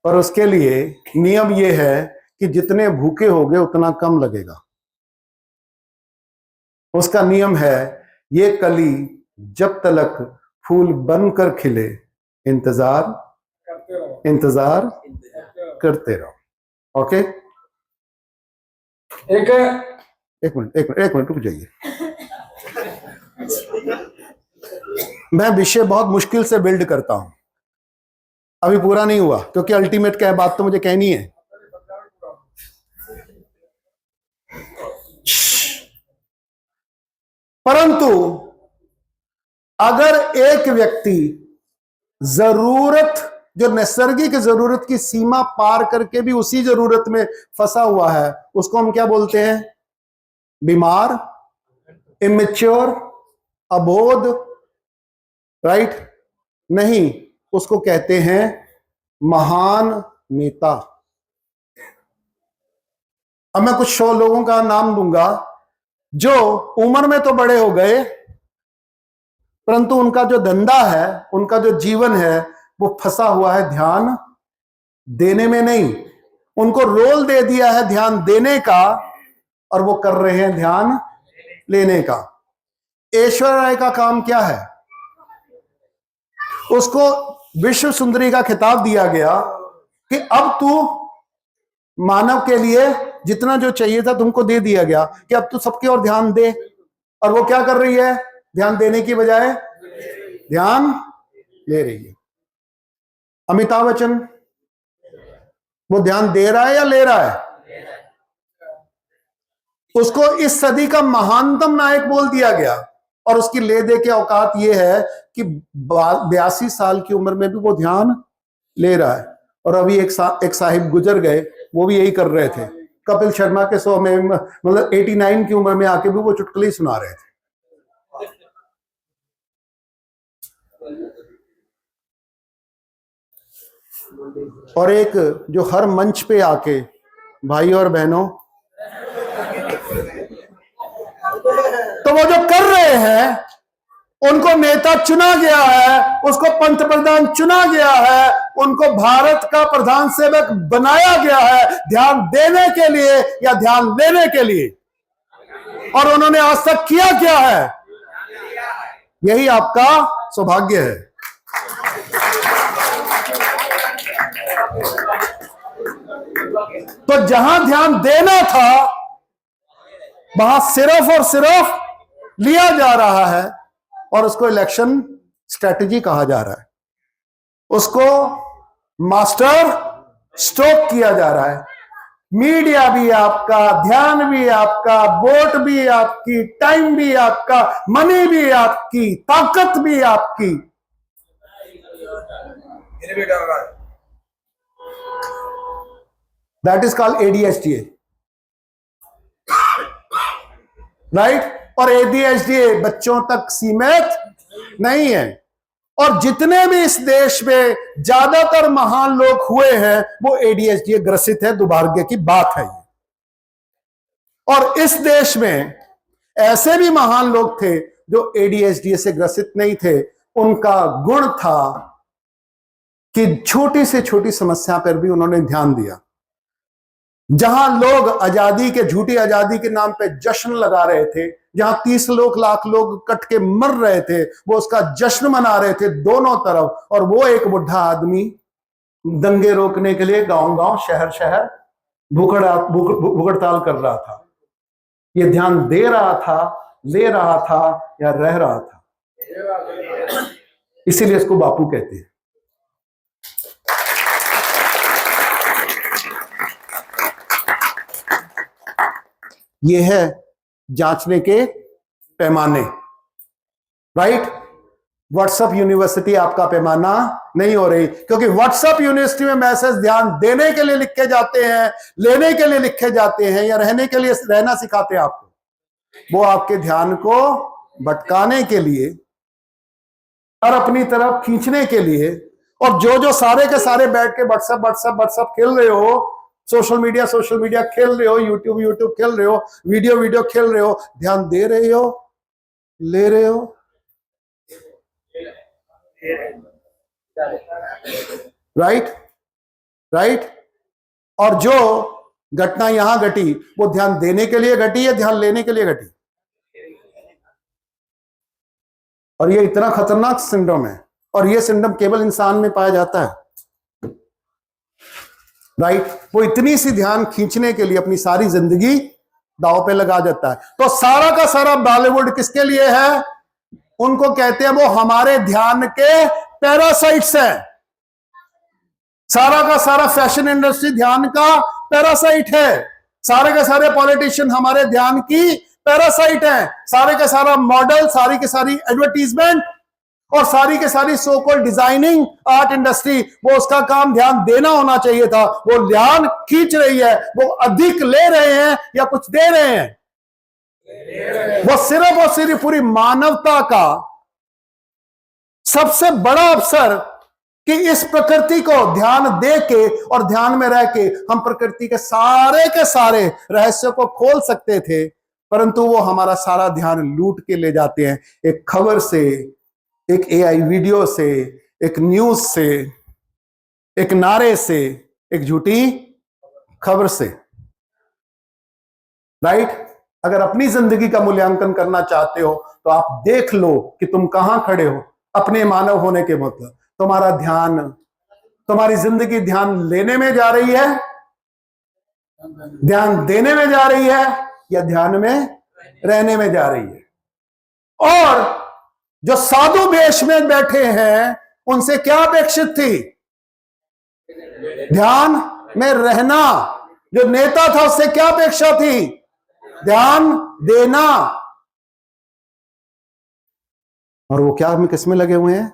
और उसके लिए नियम यह है कि जितने भूखे होगे उतना कम लगेगा। उसका नियम है, ये कली जब तक फूल बनकर खिले इंतजार करते रहो। ओके, एक मिनट रुक जाइए। मैं विषय बहुत मुश्किल से बिल्ड करता हूं, अभी पूरा नहीं हुआ, क्योंकि अल्टीमेट क्या है, बात तो मुझे कहनी है। परंतु अगर एक व्यक्ति जरूरत, जो नैसर्गिक जरूरत की सीमा पार करके भी उसी जरूरत में फंसा हुआ है, उसको हम क्या बोलते हैं? बीमार, इमेच्योर, अबोध, राइट? नहीं, उसको कहते हैं महान नेता। अब मैं कुछ 100 लोगों का नाम दूंगा जो उम्र में तो बड़े हो गए, परंतु उनका जो धंधा है, उनका जो जीवन है, वो फंसा हुआ है ध्यान देने में नहीं। उनको रोल दे दिया है ध्यान देने का, और वो कर रहे हैं ध्यान लेने का। ऐश्वर्या राय का काम क्या है? उसको विश्व सुंदरी का खिताब दिया गया कि अब तू मानव के लिए जितना जो चाहिए था तुमको दे दिया गया, कि अब तू सबकी ओर ध्यान दे। और वो क्या कर रही है? ध्यान देने की बजाय ध्यान ले रही है। अमिताभ बच्चन, वो ध्यान दे रहा है या ले रहा है? उसको इस सदी का महानतम नायक बोल दिया गया, और उसकी ले दे के औकात ये है कि 82 साल की उम्र में भी वो ध्यान ले रहा है। और अभी एक साहिब गुजर गए, वो भी यही कर रहे थे। कपिल शर्मा के शो में, मतलब 89 की उम्र में आके भी वो चुटकुले सुना रहे थे। और एक जो हर मंच पे आके, भाई और बहनों, तो वो जो कर रहे हैं, उनको नेता चुना गया है, उसको पंतप्रधान चुना गया है, उनको भारत का प्रधान सेवक बनाया गया है, ध्यान देने के लिए या ध्यान लेने के लिए। और उन्होंने आज तक किया क्या है? यही आपका सौभाग्य है। तो जहां ध्यान देना था, वहां सिर्फ और सिर्फ लिया जा रहा है, और उसको इलेक्शन स्ट्रेटजी कहा जा रहा है। उसको मास्टर स्ट्रोक किया जा रहा है। मीडिया भी आपका, ध्यान भी आपका, वोट भी आपकी, टाइम भी आपका, मनी भी आपकी, ताकत भी आपकी। That is called ADHD, right? और ADHD बच्चों तक सीमित नहीं है। और जितने भी इस देश में ज्यादातर महान लोग हुए हैं, वो ADHD ग्रसित है। दुर्भाग्य की बात है ये। और इस देश में ऐसे भी महान लोग थे जो ADHD से ग्रसित नहीं थे। उनका गुण था कि छोटी से छोटी समस्या पर भी उन्होंने ध्यान दिया। जहां लोग आजादी के, झूठी आजादी के नाम पे जश्न लगा रहे थे, जहां 30 लाख लोग कट के मर रहे थे, वो उसका जश्न मना रहे थे दोनों तरफ। और वो एक बुढ़ा आदमी दंगे रोकने के लिए गांव-गांव, शहर-शहर भूख हड़ताल कर रहा था। ये ध्यान दे रहा था, ले रहा था, या रह रहा था? इसीलिए इसको बापू कहते हैं। ये है जांचने के पैमाने, राइट? व्हाट्सएप यूनिवर्सिटी आपका पैमाना नहीं हो रही, क्योंकि व्हाट्सएप यूनिवर्सिटी में मैसेज ध्यान देने के लिए लिखे जाते हैं, लेने के लिए लिखे जाते हैं, या रहने के लिए रहना सिखाते हैं आपको। वो आपके ध्यान को भटकाने के लिए और अपनी तरफ खींचने के लिए। और जो सारे के सारे बैठ के व्हाट्सएप खेल रहे हो, सोशल मीडिया खेल रहे हो, यूट्यूब खेल रहे हो, वीडियो खेल रहे हो, ध्यान दे रहे हो, ले रहे हो? राइट? और जो घटना यहां घटी, वो ध्यान देने के लिए घटी या ध्यान लेने के लिए घटी? और ये इतना खतरनाक सिंड्रोम है, और ये सिंड्रोम केवल इंसान में पाया जाता है, राइट? वो इतनी सी ध्यान खींचने के लिए अपनी सारी जिंदगी दांव पे लगा देता है। तो सारा का सारा बॉलीवुड किसके लिए है? उनको कहते हैं वो हमारे ध्यान के पैरासाइट्स हैं। सारा का सारा फैशन इंडस्ट्री ध्यान का पैरासाइट है। सारे के सारे पॉलिटिशियन हमारे ध्यान की पैरासाइट हैं। सारे का सारा मॉडल, सारी की सारी एडवर्टीजमेंट और सारी के सारी so called designing art industry, वो उसका काम ध्यान देना होना चाहिए था। वो ध्यान खींच रही है। वो अधिक ले रहे हैं या कुछ दे रहे हैं? वो सिर्फ और सिर्फ पूरी मानवता का सबसे बड़ा अवसर कि इस प्रकृति को ध्यान दे के और ध्यान में रह के हम प्रकृति के सारे रहस्यों को खोल सकते थे, परंतु वो हमारा सारा ध्यान लूट के ले जाते हैं। एक खबर से, एक एआई वीडियो से, एक न्यूज से, एक नारे से, एक झूठी खबर से। राइट? अगर अपनी जिंदगी का मूल्यांकन करना चाहते हो तो आप देख लो कि तुम कहां खड़े हो अपने मानव होने के मतलब। तुम्हारा ध्यान, तुम्हारी जिंदगी ध्यान लेने में जा रही है, ध्यान देने में जा रही है, या ध्यान में रहने में जा रही है? और जो साधु वेश में बैठे हैं उनसे क्या अपेक्षित थी? ध्यान में रहना। जो नेता था उससे क्या अपेक्षा थी? ध्यान देना। और वो क्या किस में लगे हुए हैं?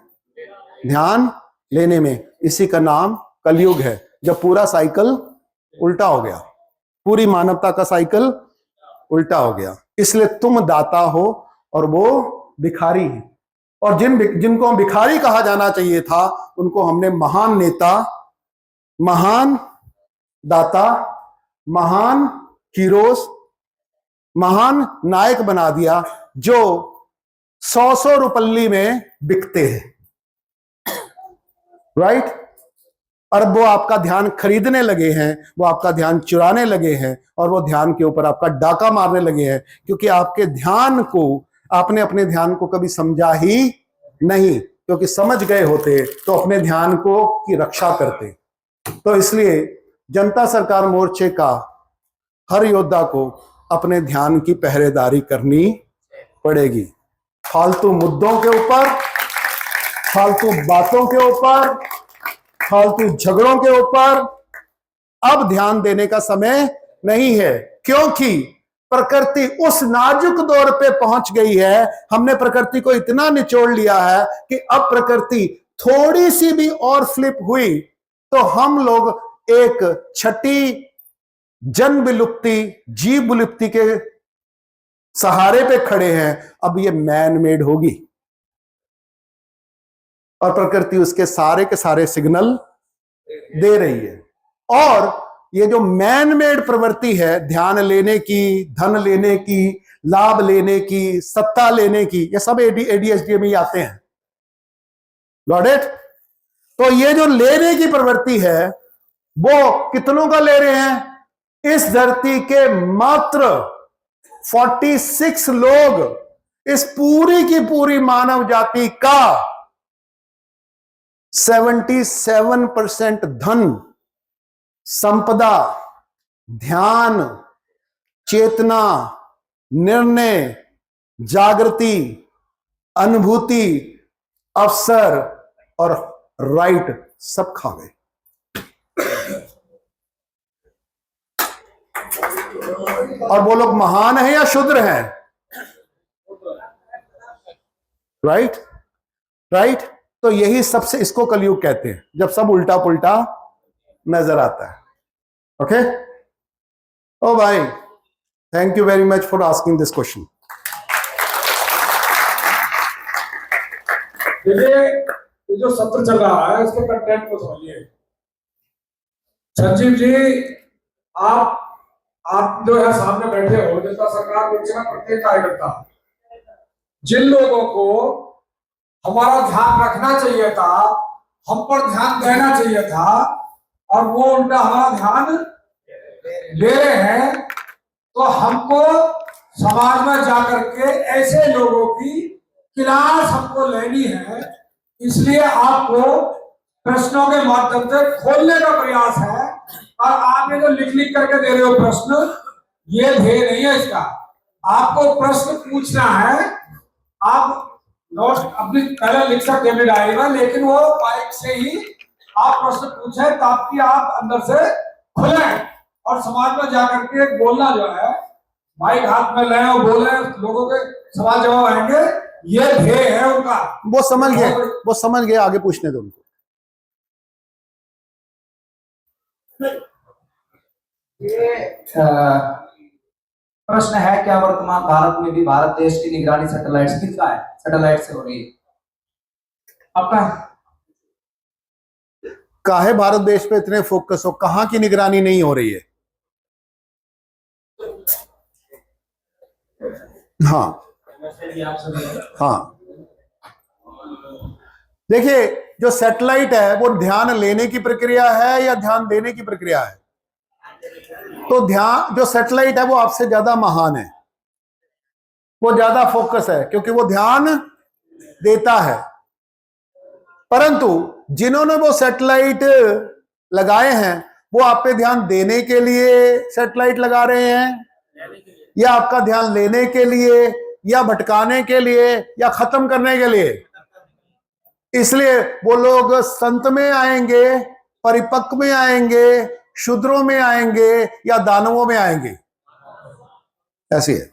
ध्यान लेने में। इसी का नाम कलयुग है, जब पूरा साइकिल उल्टा हो गया, पूरी मानवता का साइकिल उल्टा हो गया। इसलिए तुम दाता हो और वो भिखारी है। और जिनको भिखारी कहा जाना चाहिए था उनको हमने महान नेता, महान दाता, महान हीरोज, महान नायक बना दिया, जो 100 रुपल्ली में बिकते हैं। राइट? और वो आपका ध्यान खरीदने लगे हैं, वो आपका ध्यान चुराने लगे हैं, और वो ध्यान के ऊपर आपका डाका मारने लगे हैं, क्योंकि आपके ध्यान को, आपने अपने ध्यान को कभी समझा ही नहीं। क्योंकि समझ गए होते तो अपने ध्यान को की रक्षा करते। तो इसलिए जनता सरकार मोर्चे का हर योद्धा को अपने ध्यान की पहरेदारी करनी पड़ेगी। फालतू मुद्दों के ऊपर, फालतू बातों के ऊपर, फालतू झगड़ों के ऊपर अब ध्यान देने का समय नहीं है। क्योंकि प्रकृति उस नाजुक दौर पे पहुंच गई है, हमने प्रकृति को इतना निचोड़ लिया है कि अब प्रकृति थोड़ी सी भी और फ्लिप हुई तो हम लोग एक छठी जन विलुप्ति, जीव विलुप्ति के सहारे पे खड़े हैं। अब ये मैन मेड होगी और प्रकृति उसके सारे के सारे सिग्नल दे रही है। और ये जो मैन मेड प्रवृत्ति है, ध्यान लेने की, धन लेने की, लाभ लेने की, सत्ता लेने की, ये सब एडीएचडी में ही आते हैं। Got it? तो ये जो लेने की प्रवृत्ति है वो कितनों का ले रहे हैं? इस धरती के मात्र 46 लोग इस पूरी की पूरी मानव जाति का 77% धन, संपदा, ध्यान, चेतना, निर्णय, जागृति, अनुभूति, अवसर और राइट सब खा गए। और वो लोग महान हैं या शूद्र हैं? राइट? राइट? तो यही सबसे, इसको कलयुग कहते हैं, जब सब उल्टा पुल्टा नजर आता है। ओके? ओ भाई, thank you very much for asking this question. ये जो सत्र चल रहा है उसके कंटेंट को समझिए। संजीव जी, आप जो है सामने बैठे हो, जनता सरकार का प्रत्येक कार्यकर्ता, जिन लोगों को हमारा ध्यान रखना चाहिए था, हम पर ध्यान देना चाहिए था, और वो उल्टा हमारा ध्यान ले रहे हैं, तो हमको समाज में जाकर के ऐसे लोगों की क्लास हमको लेनी है। इसलिए आपको प्रश्नों के माध्यम से खोलने का प्रयास है। और आप ये जो लिख करके दे रहे हो प्रश्न, ये ध्येय नहीं है इसका। आपको प्रश्न पूछना है। आप नोट अपनी पहले लिख सकते हैं डायरी में, लेकिन वो माइक से ही आप प्रश्न पूछे ताकि आप अंदर से खुले और समाज में जाकर के बोलना जो है, माइक हाथ में लें और बोले, लोगों के सवाल जवाब आएंगे, ये ध्येय है उनका। वो समझ गए, आगे पूछने दो उनको। ये प्रश्न है, क्या वर्तमान भारत में भी भारत देश की निगरानी सैटेलाइट से हो रही है? आपका काहे भारत देश पे इतने फोकस हो, कहां की निगरानी नहीं हो रही है? हाँ हाँ, देखिए, जो सैटेलाइट है वो ध्यान लेने की प्रक्रिया है या ध्यान देने की प्रक्रिया है? तो ध्यान, जो सैटेलाइट है वो आपसे ज्यादा महान है, वो ज्यादा फोकस है क्योंकि वो ध्यान देता है। परंतु जिन्होंने वो सैटेलाइट लगाए हैं वो आप पे ध्यान देने के लिए सैटेलाइट लगा रहे हैं, या आपका ध्यान लेने के लिए, या भटकाने के लिए, या खत्म करने के लिए? इसलिए वो लोग संत में आएंगे, परिपक्व में आएंगे, शूद्रों में आएंगे, या दानवों में आएंगे, ऐसी है।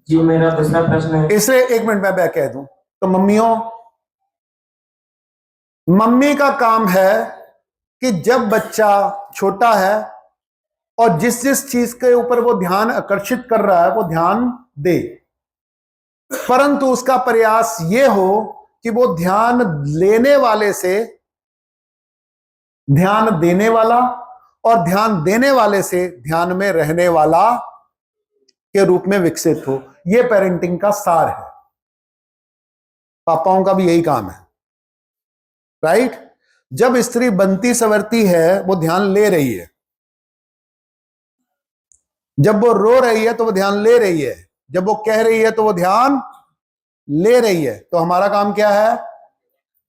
जी, मेरा दूसरा प्रश्न है। इसलिए एक मिनट मैं कह दूं तो मम्मियों, मम्मी का काम है कि जब बच्चा छोटा है और जिस जिस चीज के ऊपर वो ध्यान आकर्षित कर रहा है वो ध्यान दे, परंतु उसका प्रयास ये हो कि वो ध्यान लेने वाले से ध्यान देने वाला और ध्यान देने वाले से ध्यान में रहने वाला के रूप में विकसित हो। ये पेरेंटिंग का सार है। पापाओं का भी यही काम है, राइट? जब स्त्री बनती संवरती है वो ध्यान ले रही है, जब वो रो रही है तो वो ध्यान ले रही है, जब वो कह रही है तो वो ध्यान ले रही है। तो हमारा काम क्या है?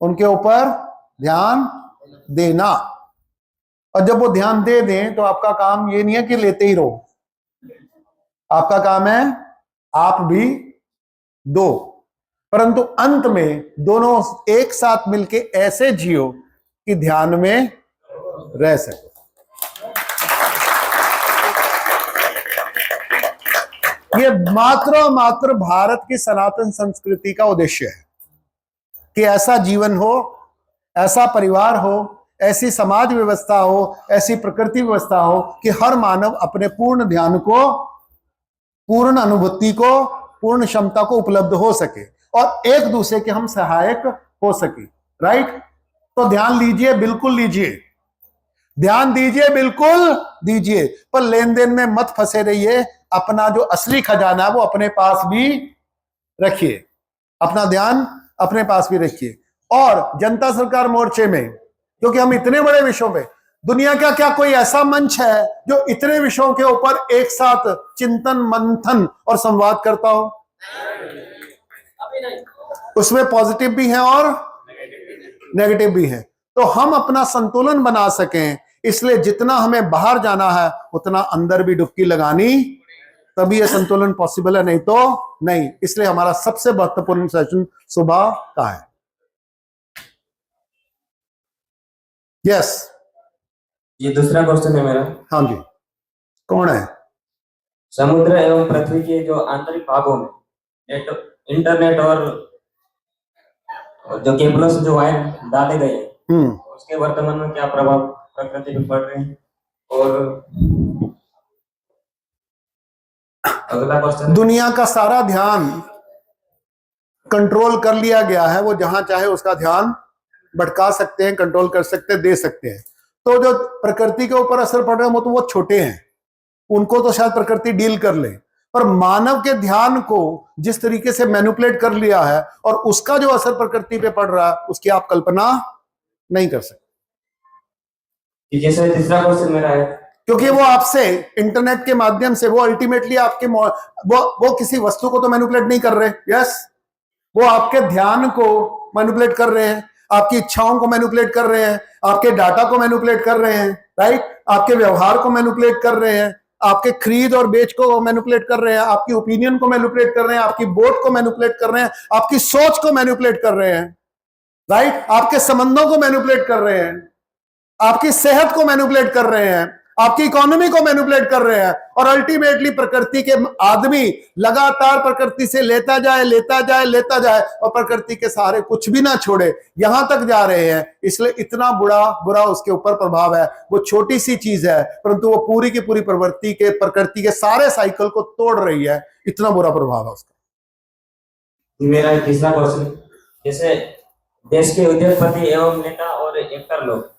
उनके ऊपर ध्यान देना। और जब वो ध्यान दे दें तो आपका काम ये नहीं है कि लेते ही रहो, आपका काम है आप भी दो, परंतु अंत में दोनों एक साथ मिलके ऐसे जियो कि ध्यान में रह सके। ये मात्र और मात्र भारत की सनातन संस्कृति का उद्देश्य है कि ऐसा जीवन हो, ऐसा परिवार हो, ऐसी समाज व्यवस्था हो, ऐसी प्रकृति व्यवस्था हो कि हर मानव अपने पूर्ण ध्यान को, पूर्ण अनुभूति को, पूर्ण क्षमता को उपलब्ध हो सके और एक दूसरे के हम सहायक हो सके, राइट? तो ध्यान लीजिए, बिल्कुल लीजिए, ध्यान दीजिए, बिल्कुल दीजिए, पर लेन देन में मत फंसे रहिए। अपना जो असली खजाना है वो अपने पास भी रखिए, अपना ध्यान अपने पास भी रखिए। और जनता सरकार मोर्चे में, क्योंकि हम इतने बड़े विषयों पे, दुनिया का क्या कोई ऐसा मंच है जो इतने विषयों के ऊपर एक साथ चिंतन, मंथन और संवाद करता हो? उसमें पॉजिटिव भी है और नेगेटिव भी है। तो हम अपना संतुलन बना सकें, इसलिए जितना हमें बाहर जाना है उतना अंदर भी डुबकी लगानी, तभी यह संतुलन पॉसिबल है, नहीं तो नहीं। इसलिए हमारा सबसे महत्वपूर्ण सेशन सुबह का है। यस, ये दूसरा क्वेश्चन है मेरा। हाँ जी, कौन है? समुद्र एवं पृथ्वी के जो आंतरिक भागों में इंटरनेट और जो केबल्स जो वायर डाले गए हैं, उसके वर्तमान में क्या प्रभाव प्रकृति पर पड़ रहे हैं? और अगला क्वेश्चन, दुनिया का सारा ध्यान कंट्रोल कर लिया गया है, वो जहां चाहे उसका ध्यान भटका सकते हैं, कंट्रोल कर सकते हैं, दे सकते हैं। तो जो प्रकृति के ऊपर असर पड़ रहा है वो तो वो छोटे हैं, उनको तो शायद प्रकृति डील कर ले, पर मानव के ध्यान को जिस तरीके से मैनिपुलेट कर लिया है और उसका जो असर प्रकृति पे पड़ रहा है उसकी आप कल्पना नहीं कर सकते। जैसे तीसरा क्वेश्चन मेरा है, क्योंकि वो आपसे इंटरनेट के माध्यम से वो अल्टीमेटली आपके वो किसी वस्तु को तो मैनिपुलेट नहीं कर रहे, यस, वो आपके ध्यान को मैनिपुलेट कर रहे हैं, आपकी इच्छाओं को मैनिपुलेट कर रहे हैं, आपके डाटा को मैनिपुलेट कर रहे हैं, राइट? आपके व्यवहार को मैनिपुलेट कर रहे हैं, आपके खरीद और बेच को मैनिपुलेट कर रहे हैं, आपकी ओपिनियन को मैनिपुलेट कर रहे हैं, आपकी वोट को मैनिपुलेट कर रहे हैं, आपकी सोच को मैनिपुलेट कर रहे हैं, राइट? आपके संबंधों को मैनिपुलेट कर रहे हैं, आपकी सेहत को मैनिपुलेट कर रहे हैं, आपकी इकोनॉमी को मैनिपुलेट कर रहे हैं, और अल्टीमेटली प्रकृति के आदमी लगातार प्रकृति से लेता जाए लेता जाए लेता जाए और प्रकृति के सहारे कुछ भी ना छोड़े, यहां तक जा रहे हैं। इसलिए इतना बुरा उसके ऊपर प्रभाव है। वो छोटी सी चीज है परंतु वो पूरी की पूरी प्रकृति के सारे साइकिल को तोड़ रही है। इतना बुरा प्रभाव है उसका। मेरा तीसरा क्वेश्चन, जैसे देश के उद्योगपति एवं नेता और एक्टर लोग,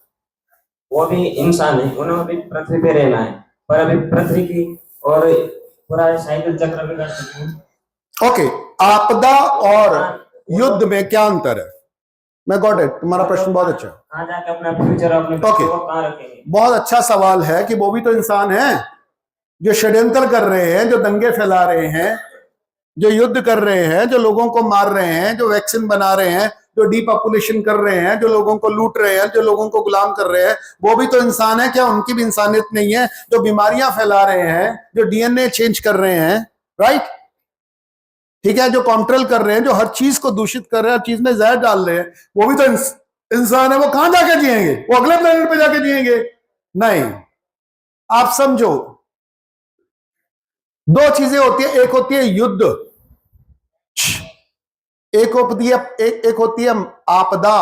वो भी इंसान है, उन्होंने भी पृथ्वी पे रहना है, पर अभी पृथ्वी की और पूरा साइकिल चक्र में कर सकते हैं। ओके, आपदा और युद्ध में क्या अंतर है? मैं गॉट इट, तुम्हारा प्रश्न बहुत अच्छा है। कहाँ जाके अपना फ्यूचर, अपने बच्चों को कहाँ रखेंगे? बहुत अच्छा सवाल है कि वो भी तो इंसान है, जो षड्यंत्र कर रहे हैं, जो दंगे फैला रहे हैं, जो युद्ध कर रहे हैं, जो लोगों को मार रहे हैं, जो वैक्सीन बना रहे हैं, जो डीपॉपुलेशन कर रहे हैं, जो लोगों को लूट रहे हैं, जो लोगों को गुलाम कर रहे हैं, वो भी तो इंसान है। क्या उनकी भी इंसानियत नहीं है? जो बीमारियां फैला रहे हैं, जो डीएनए चेंज कर रहे हैं, राइट, ठीक है, जो कंट्रोल कर रहे हैं, जो हर चीज को दूषित कर रहे हैं, हर चीज में जहर डाल रहे हैं, वो भी तो इंसान है। वो कहां जाके जिएंगे? वो अगले प्लेनेट पे जाके जिएंगे? नहीं। आप समझो, दो चीजें होती है, एक होती है युद्ध, एक होती है आपदा,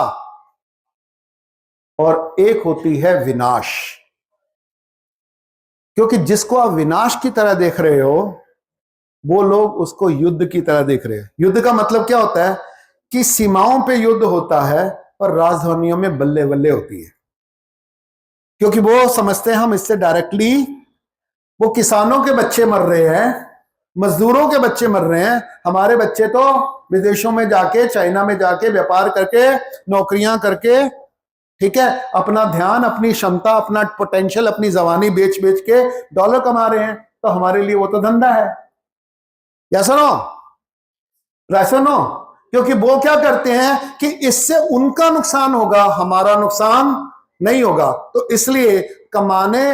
और एक होती है विनाश। क्योंकि जिसको आप विनाश की तरह देख रहे हो, वो लोग उसको युद्ध की तरह देख रहे हैं। युद्ध का मतलब क्या होता है कि सीमाओं पे युद्ध होता है और राजधानियों में बल्ले बल्ले होती है। क्योंकि वो समझते हैं हम इससे डायरेक्टली, वो किसानों के बच्चे मर रहे हैं, मजदूरों के बच्चे मर रहे हैं, हमारे बच्चे तो विदेशों में जाके, चाइना में जाके व्यापार करके, नौकरियां करके, ठीक है, अपना ध्यान, अपनी क्षमता, अपना पोटेंशियल, अपनी जवानी बेच बेच के डॉलर कमा रहे हैं। तो हमारे लिए वो तो धंधा है। या सुनो, नो, क्योंकि वो क्या करते हैं कि इससे उनका नुकसान होगा, हमारा नुकसान नहीं होगा। तो इसलिए कमाने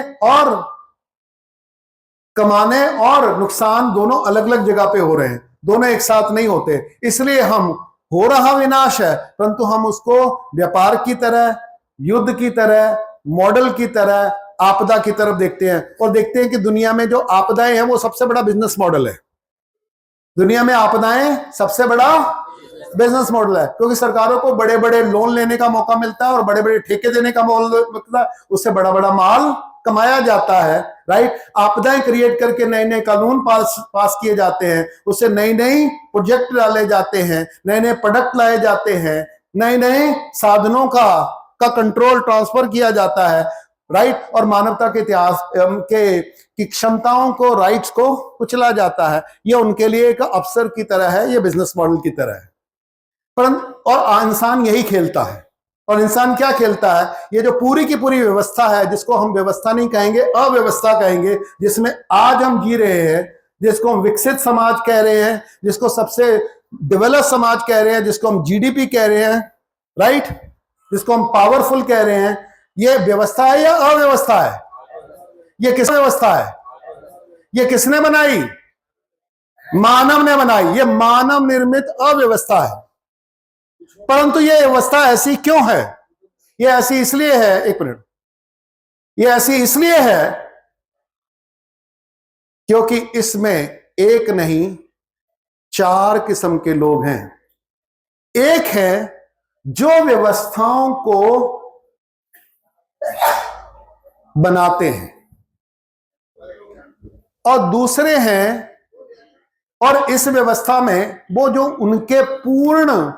और नुकसान दोनों अलग अलग जगह पे हो रहे हैं, दोनों एक साथ नहीं होते। इसलिए हम हो रहा विनाश है, परंतु हम उसको व्यापार की तरह, युद्ध की तरह, मॉडल की तरह, आपदा की तरफ देखते हैं, और देखते हैं कि दुनिया में जो आपदाएं हैं वो सबसे बड़ा बिजनेस मॉडल है। दुनिया में आपदाएं सबसे बड़ा बिजनेस मॉडल है, क्योंकि सरकारों को बड़े बड़े लोन लेने का मौका मिलता है और बड़े बड़े ठेके देने का मौका मिलता है, उससे बड़ा बड़ा माल कमाया जाता है, राइट। आपदाएं क्रिएट करके नए नए कानून पास किए जाते हैं, उससे नई नई प्रोजेक्ट डाले जाते हैं, नए नए प्रोडक्ट लाए जाते हैं, नए नए साधनों का कंट्रोल ट्रांसफर किया जाता है, राइट। और मानवता के इतिहास की क्षमताओं को, राइट्स को कुचला जाता है। ये उनके लिए एक अवसर की तरह है, ये बिजनेस मॉडल की तरह है। परंतु और इंसान यही खेलता है। और इंसान क्या खेलता है? ये जो पूरी की पूरी व्यवस्था है, जिसको हम व्यवस्था नहीं कहेंगे, अव्यवस्था कहेंगे, जिसमें आज हम जी रहे हैं, जिसको हम विकसित समाज कह रहे हैं, जिसको सबसे डेवलप समाज कह रहे हैं, जिसको हम जीडीपी कह रहे हैं, राइट, जिसको हम पावरफुल कह रहे हैं, ये व्यवस्था है या अव्यवस्था है? ये किस व्यवस्था है? ये किसने बनाई? मानव ने बनाई। ये मानव निर्मित अव्यवस्था है। परंतु ये व्यवस्था ऐसी क्यों है? ये ऐसी इसलिए है, एक मिनट, ये ऐसी इसलिए है क्योंकि इसमें एक नहीं 4 किस्म के लोग हैं। एक है जो व्यवस्थाओं को बनाते हैं, और दूसरे हैं, और इस व्यवस्था में वो जो उनके पूर्ण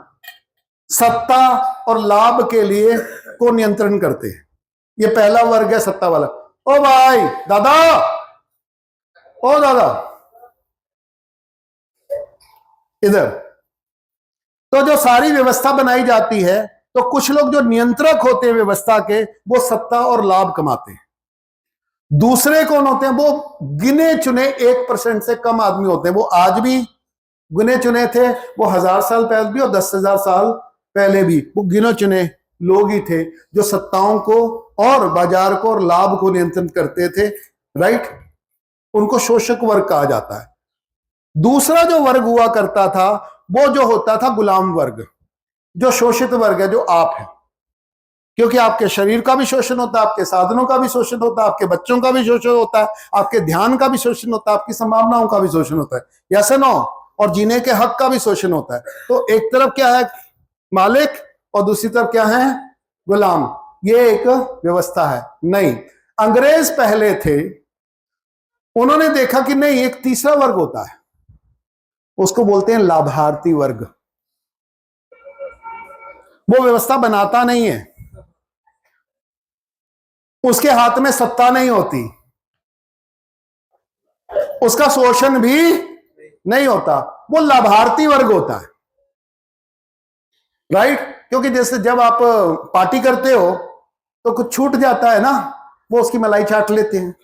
सत्ता और लाभ के लिए को नियंत्रण करते हैं। ये पहला वर्ग है, सत्ता वाला। ओ भाई दादा, ओ दादा, इधर। तो जो सारी व्यवस्था बनाई जाती है, तो कुछ लोग जो नियंत्रक होते हैं व्यवस्था के, वो सत्ता और लाभ कमाते हैं। दूसरे कौन होते हैं? वो गिने चुने 1% से कम आदमी होते हैं। वो आज भी गिने चुने थे, वो 1000 साल पहले भी और 10,000 साल पहले भी वो गिने चुने लोग ही थे जो सत्ताओं को और बाजार को और लाभ को नियंत्रित करते थे, राइट। उनको शोषक वर्ग कहा जाता है। दूसरा जो वर्ग हुआ करता था वो जो होता था गुलाम वर्ग, जो शोषित वर्ग है, जो आप है, क्योंकि आपके शरीर का भी शोषण होता है, आपके साधनों का भी शोषण होता है, आपके बच्चों का भी शोषण होता है, आपके ध्यान का भी शोषण होता है, आपकी संभावनाओं का भी शोषण होता है, यस नो, और जीने के हक का भी शोषण होता है। तो एक तरफ क्या है मालिक और दूसरी तरफ क्या है गुलाम। ये एक व्यवस्था है। नहीं, अंग्रेज पहले थे, उन्होंने देखा कि नहीं, एक तीसरा वर्ग होता है, उसको बोलते हैं लाभार्थी वर्ग। वो व्यवस्था बनाता नहीं है, उसके हाथ में सत्ता नहीं होती, उसका शोषण भी नहीं होता, वो लाभार्थी वर्ग होता है, राइट। क्योंकि जैसे जब आप पार्टी करते हो तो कुछ छूट जाता है ना, वो उसकी मलाई चाट लेते हैं,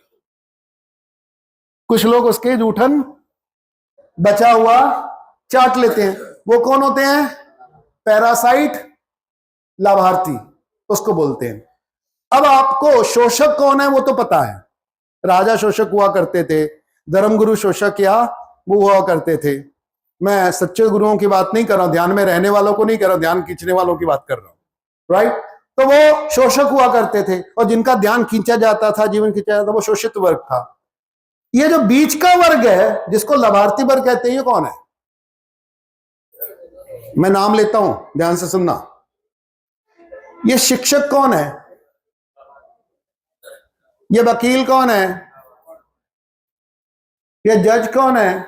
कुछ लोग उसके जूठन बचा हुआ चाट लेते हैं। वो कौन होते हैं? पैरासाइट, लाभार्थी उसको बोलते हैं। अब आपको शोषक कौन है वो तो पता है, राजा शोषक हुआ करते थे, धर्मगुरु शोषक या वो हुआ करते थे। मैं सच्चे गुरुओं की बात नहीं कर रहा हूं, ध्यान में रहने वालों को नहीं कर रहा हूं, ध्यान खींचने वालों की बात कर रहा हूं, राइट। तो वो शोषक हुआ करते थे और जिनका ध्यान खींचा जाता था, जीवन खींचा जाता था, वो शोषित वर्ग था। ये जो बीच का वर्ग है जिसको लाभार्थी वर्ग कहते हैं, ये कौन है? मैं नाम लेता हूं, ध्यान से सुनना। ये शिक्षक कौन है? ये वकील कौन है? ये जज कौन है?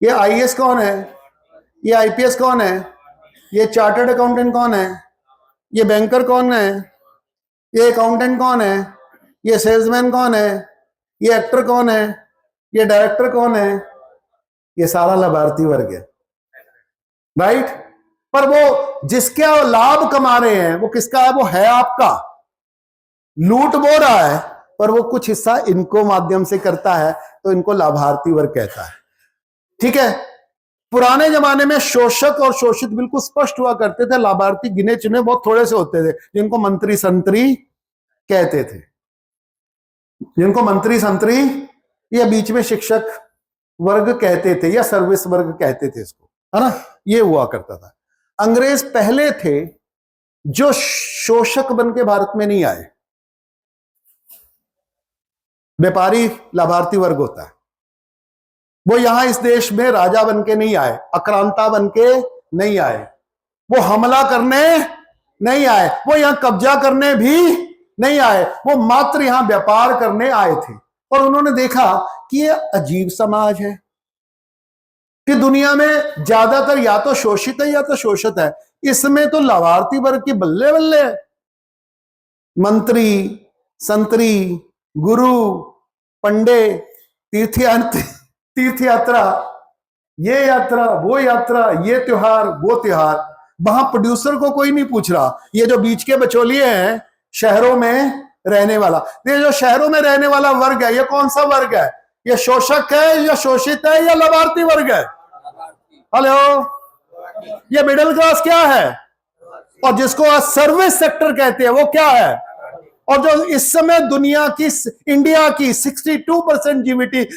ये आईएएस कौन है? ये आईपीएस कौन है? ये चार्टर्ड अकाउंटेंट कौन है? ये बैंकर कौन है? ये अकाउंटेंट कौन है? ये सेल्समैन कौन है? ये एक्टर कौन है? ये डायरेक्टर कौन है? ये सारा लाभार्थी वर्ग है, राइट। पर वो जिसका लाभ कमा रहे हैं वो किसका है? वो है आपका। लूट वो रहा है पर वो कुछ हिस्सा इनको माध्यम से करता है, तो इनको लाभार्थी वर्ग कहता है, ठीक है। पुराने जमाने में शोषक और शोषित बिल्कुल स्पष्ट हुआ करते थे, लाभार्थी गिने चुने बहुत थोड़े से होते थे, जिनको मंत्री संतरी कहते थे, जिनको मंत्री संतरी या बीच में शिक्षक वर्ग कहते थे या सर्विस वर्ग कहते थे इसको, है ना। ये हुआ करता था। अंग्रेज पहले थे जो शोषक बन के भारत में नहीं आए। व्यापारी लाभार्थी वर्ग होता है, वो यहां इस देश में राजा बन के नहीं आए, आक्रांता बन के नहीं आए, वो हमला करने नहीं आए, वो यहां कब्जा करने भी नहीं आए, वो मात्र यहां व्यापार करने आए थे। और उन्होंने देखा कि ये अजीब समाज है कि दुनिया में ज्यादातर या तो शोषित है या तो शोषित है, इसमें तो लाभार्थी वर्ग की बल्ले बल्ले है। मंत्री संतरी गुरु पंडे तीर्थ यात्रा, ये यात्रा वो यात्रा, ये त्योहार वो त्योहार, वहां प्रोड्यूसर को कोई नहीं पूछ रहा। ये जो बीच के बचोलिए हैं शहरों में रहने वाला, ये जो शहरों में रहने वाला वर्ग है, ये कौन सा वर्ग है? ये शोषक है या शोषित है या लाभार्थी वर्ग है? हेलो, ये मिडिल क्लास क्या है? और जिसको आज सर्विस सेक्टर कहते हैं वो क्या है? और जो इस समय दुनिया की, इंडिया की 62%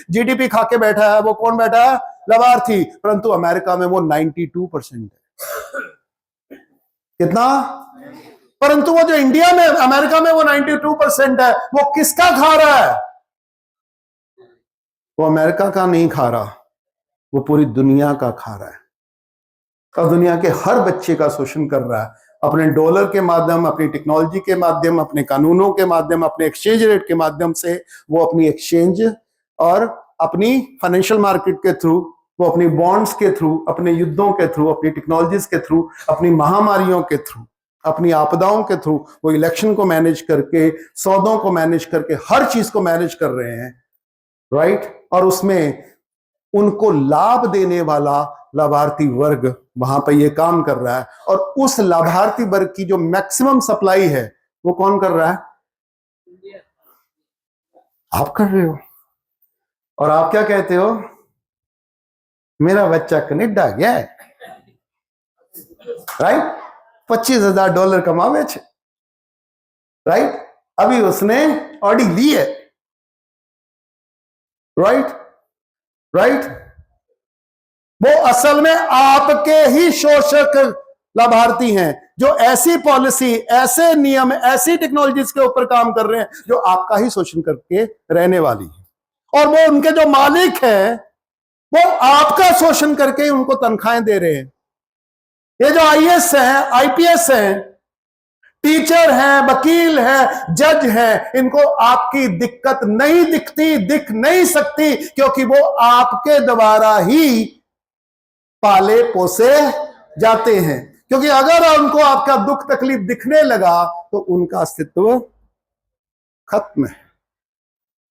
जीडीपी खा के बैठा है, वो कौन बैठा है? लाभार्थी। परंतु अमेरिका में वो 92% है। कितना? परंतु वो जो इंडिया में, अमेरिका में वो 92% है, वो किसका खा रहा है? वो अमेरिका का नहीं खा रहा, वो पूरी दुनिया का खा रहा है और दुनिया के हर बच्चे का शोषण कर रहा है, अपने डॉलर के माध्यम, अपनी टेक्नोलॉजी के माध्यम, अपने कानूनों के माध्यम, अपने एक्सचेंज रेट के माध्यम से वो अपनी एक्सचेंज और अपनी फाइनेंशियल मार्केट के थ्रू, वो अपनी बॉन्ड्स के थ्रू, अपने युद्धों के थ्रू, अपनी टेक्नोलॉजीज के थ्रू, अपनी महामारियों के थ्रू, अपनी आपदाओं के थ्रू, वो इलेक्शन को मैनेज करके, सौदों को मैनेज करके, हर चीज को मैनेज कर रहे हैं, राइट। और उसमें उनको लाभ देने वाला लाभार्थी वर्ग वहां पर ये काम कर रहा है। और उस लाभार्थी वर्ग की जो मैक्सिमम सप्लाई है वो कौन कर रहा है? आप कर रहे हो। और आप क्या कहते हो? मेरा बच्चा कनेडा गया है, राइट, $25,000 कमावे छे, राइट। अभी उसने ऑडी ली है, राइट राइट। वो असल में आपके ही शोषक लाभार्थी हैं जो ऐसी पॉलिसी, ऐसे नियम, ऐसी टेक्नोलॉजीज के ऊपर काम कर रहे हैं जो आपका ही शोषण करके रहने वाली है। और वो उनके जो मालिक हैं वो आपका शोषण करके उनको तनख्वाहें दे रहे हैं। ये जो आईएएस हैं, आईपीएस हैं, टीचर हैं, वकील हैं, जज हैं, इनको आपकी दिक्कत नहीं दिखती, दिख नहीं सकती, क्योंकि वो आपके द्वारा ही पाले पोसे जाते हैं। क्योंकि अगर उनको आपका दुख तकलीफ दिखने लगा तो उनका अस्तित्व खत्म है।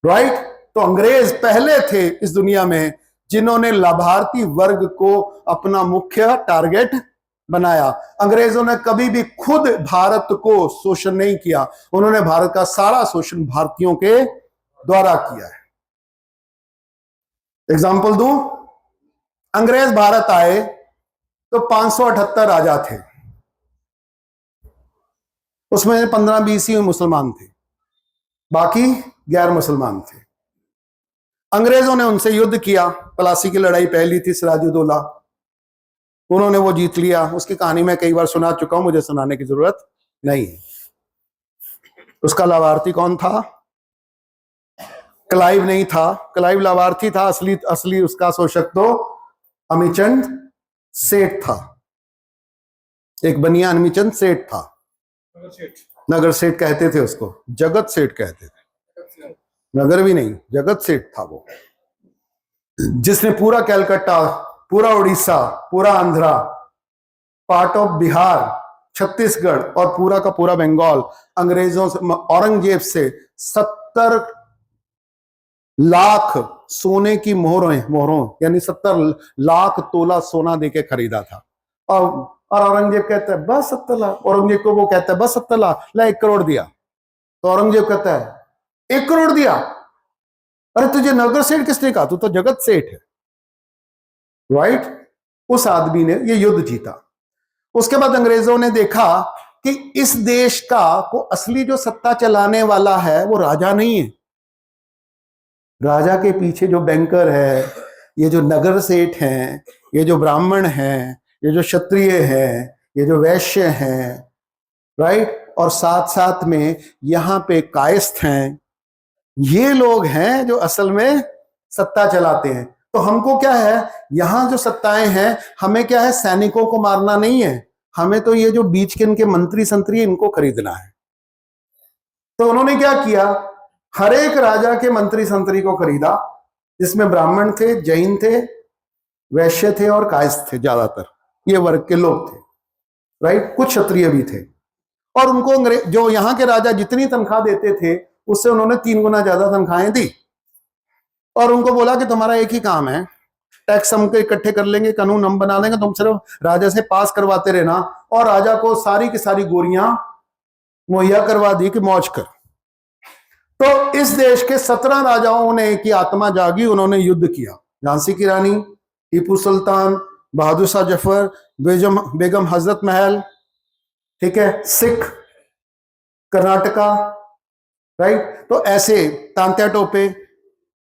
राइट। तो अंग्रेज पहले थे इस दुनिया में जिन्होंने लाभार्थी वर्ग को अपना मुख्य टारगेट बनाया। अंग्रेजों ने कभी भी खुद भारत को शोषण नहीं किया, उन्होंने भारत का सारा शोषण भारतीयों के द्वारा किया है। एग्जाम्पल दूं, अंग्रेज भारत आए तो 578 राजा थे, उसमें 15-20 ही मुसलमान थे, बाकी गैर मुसलमान थे। अंग्रेजों ने उनसे युद्ध किया, प्लासी की लड़ाई पहली थी, सिराजुद्दौला, उन्होंने वो जीत लिया। उसकी कहानी मैं कई बार सुना चुका हूं, मुझे सुनाने की जरूरत नहीं है। उसका लाभार्थी कौन था? क्लाइव नहीं था, क्लाइव लाभार्थी था, असली उसका शोषक तो अमीचंद सेठ था। एक बनिया अमीचंद सेठ था, नगर सेठ कहते थे उसको, जगत सेठ कहते थे, नगर भी नहीं, जगत सेठ था वो, जिसने पूरा कलकत्ता, पूरा उड़ीसा, पूरा आंध्रा, पार्ट ऑफ बिहार, छत्तीसगढ़ और पूरा का पूरा बंगाल अंग्रेजों से, औरंगजेब से 70 लाख सोने की मोहरों यानी 70 लाख तोला सोना देके खरीदा था। और औरंगजेब कहता है बस 70 लाख, औरंगजेब को वो कहता है बस 70 लाख, ला 1 करोड़ दिया। तो औरंगजेब कहता है 1 करोड़ दिया, अरे तुझे नगर सेठ किसने कहा, तू तो जगत सेठ है। राइट। उस आदमी ने ये युद्ध जीता। उसके बाद अंग्रेजों ने देखा कि इस देश का को असली जो सत्ता चलाने वाला है वो राजा नहीं है, राजा के पीछे जो बैंकर है, ये जो नगर सेठ हैं, ये जो ब्राह्मण हैं, ये जो क्षत्रिय हैं, ये जो वैश्य हैं, राइट, और साथ साथ में यहां पे कायस्थ हैं, ये लोग हैं जो असल में सत्ता चलाते हैं। तो हमको क्या है, यहां जो सत्ताएं हैं, हमें क्या है, सैनिकों को मारना नहीं है, हमें तो ये जो बीच के इनके मंत्री संतरी इनको खरीदना है। तो उन्होंने क्या किया, हर एक राजा के मंत्री संतरी को खरीदा, जिसमें ब्राह्मण थे, जैन थे, वैश्य थे और कायस्थ थे, ज्यादातर ये वर्ग के लोग थे। राइट। कुछ क्षत्रिय भी थे। और उनको जो यहाँ के राजा जितनी तनख्वाह देते थे उससे उन्होंने 3 गुना ज्यादा तनख्वाहें दी। और उनको बोला कि तुम्हारा एक ही काम है, टैक्स हमको इकट्ठे कर लेंगे, कानून हम बना लेंगे, तुम सिर्फ राजा से पास करवाते रहना। और राजा को सारी की सारी गोरियां मुहैया करवा दी कि मौज कर। तो इस देश के 17 राजाओं ने की आत्मा जागी, उन्होंने युद्ध किया। झांसी की रानी, टीपू सुल्तान, बहादुर शाह जफर, बेगम हजरत महल, ठीक है, सिख, कर्नाटका, राइट। तो ऐसे तांत्या टोपे,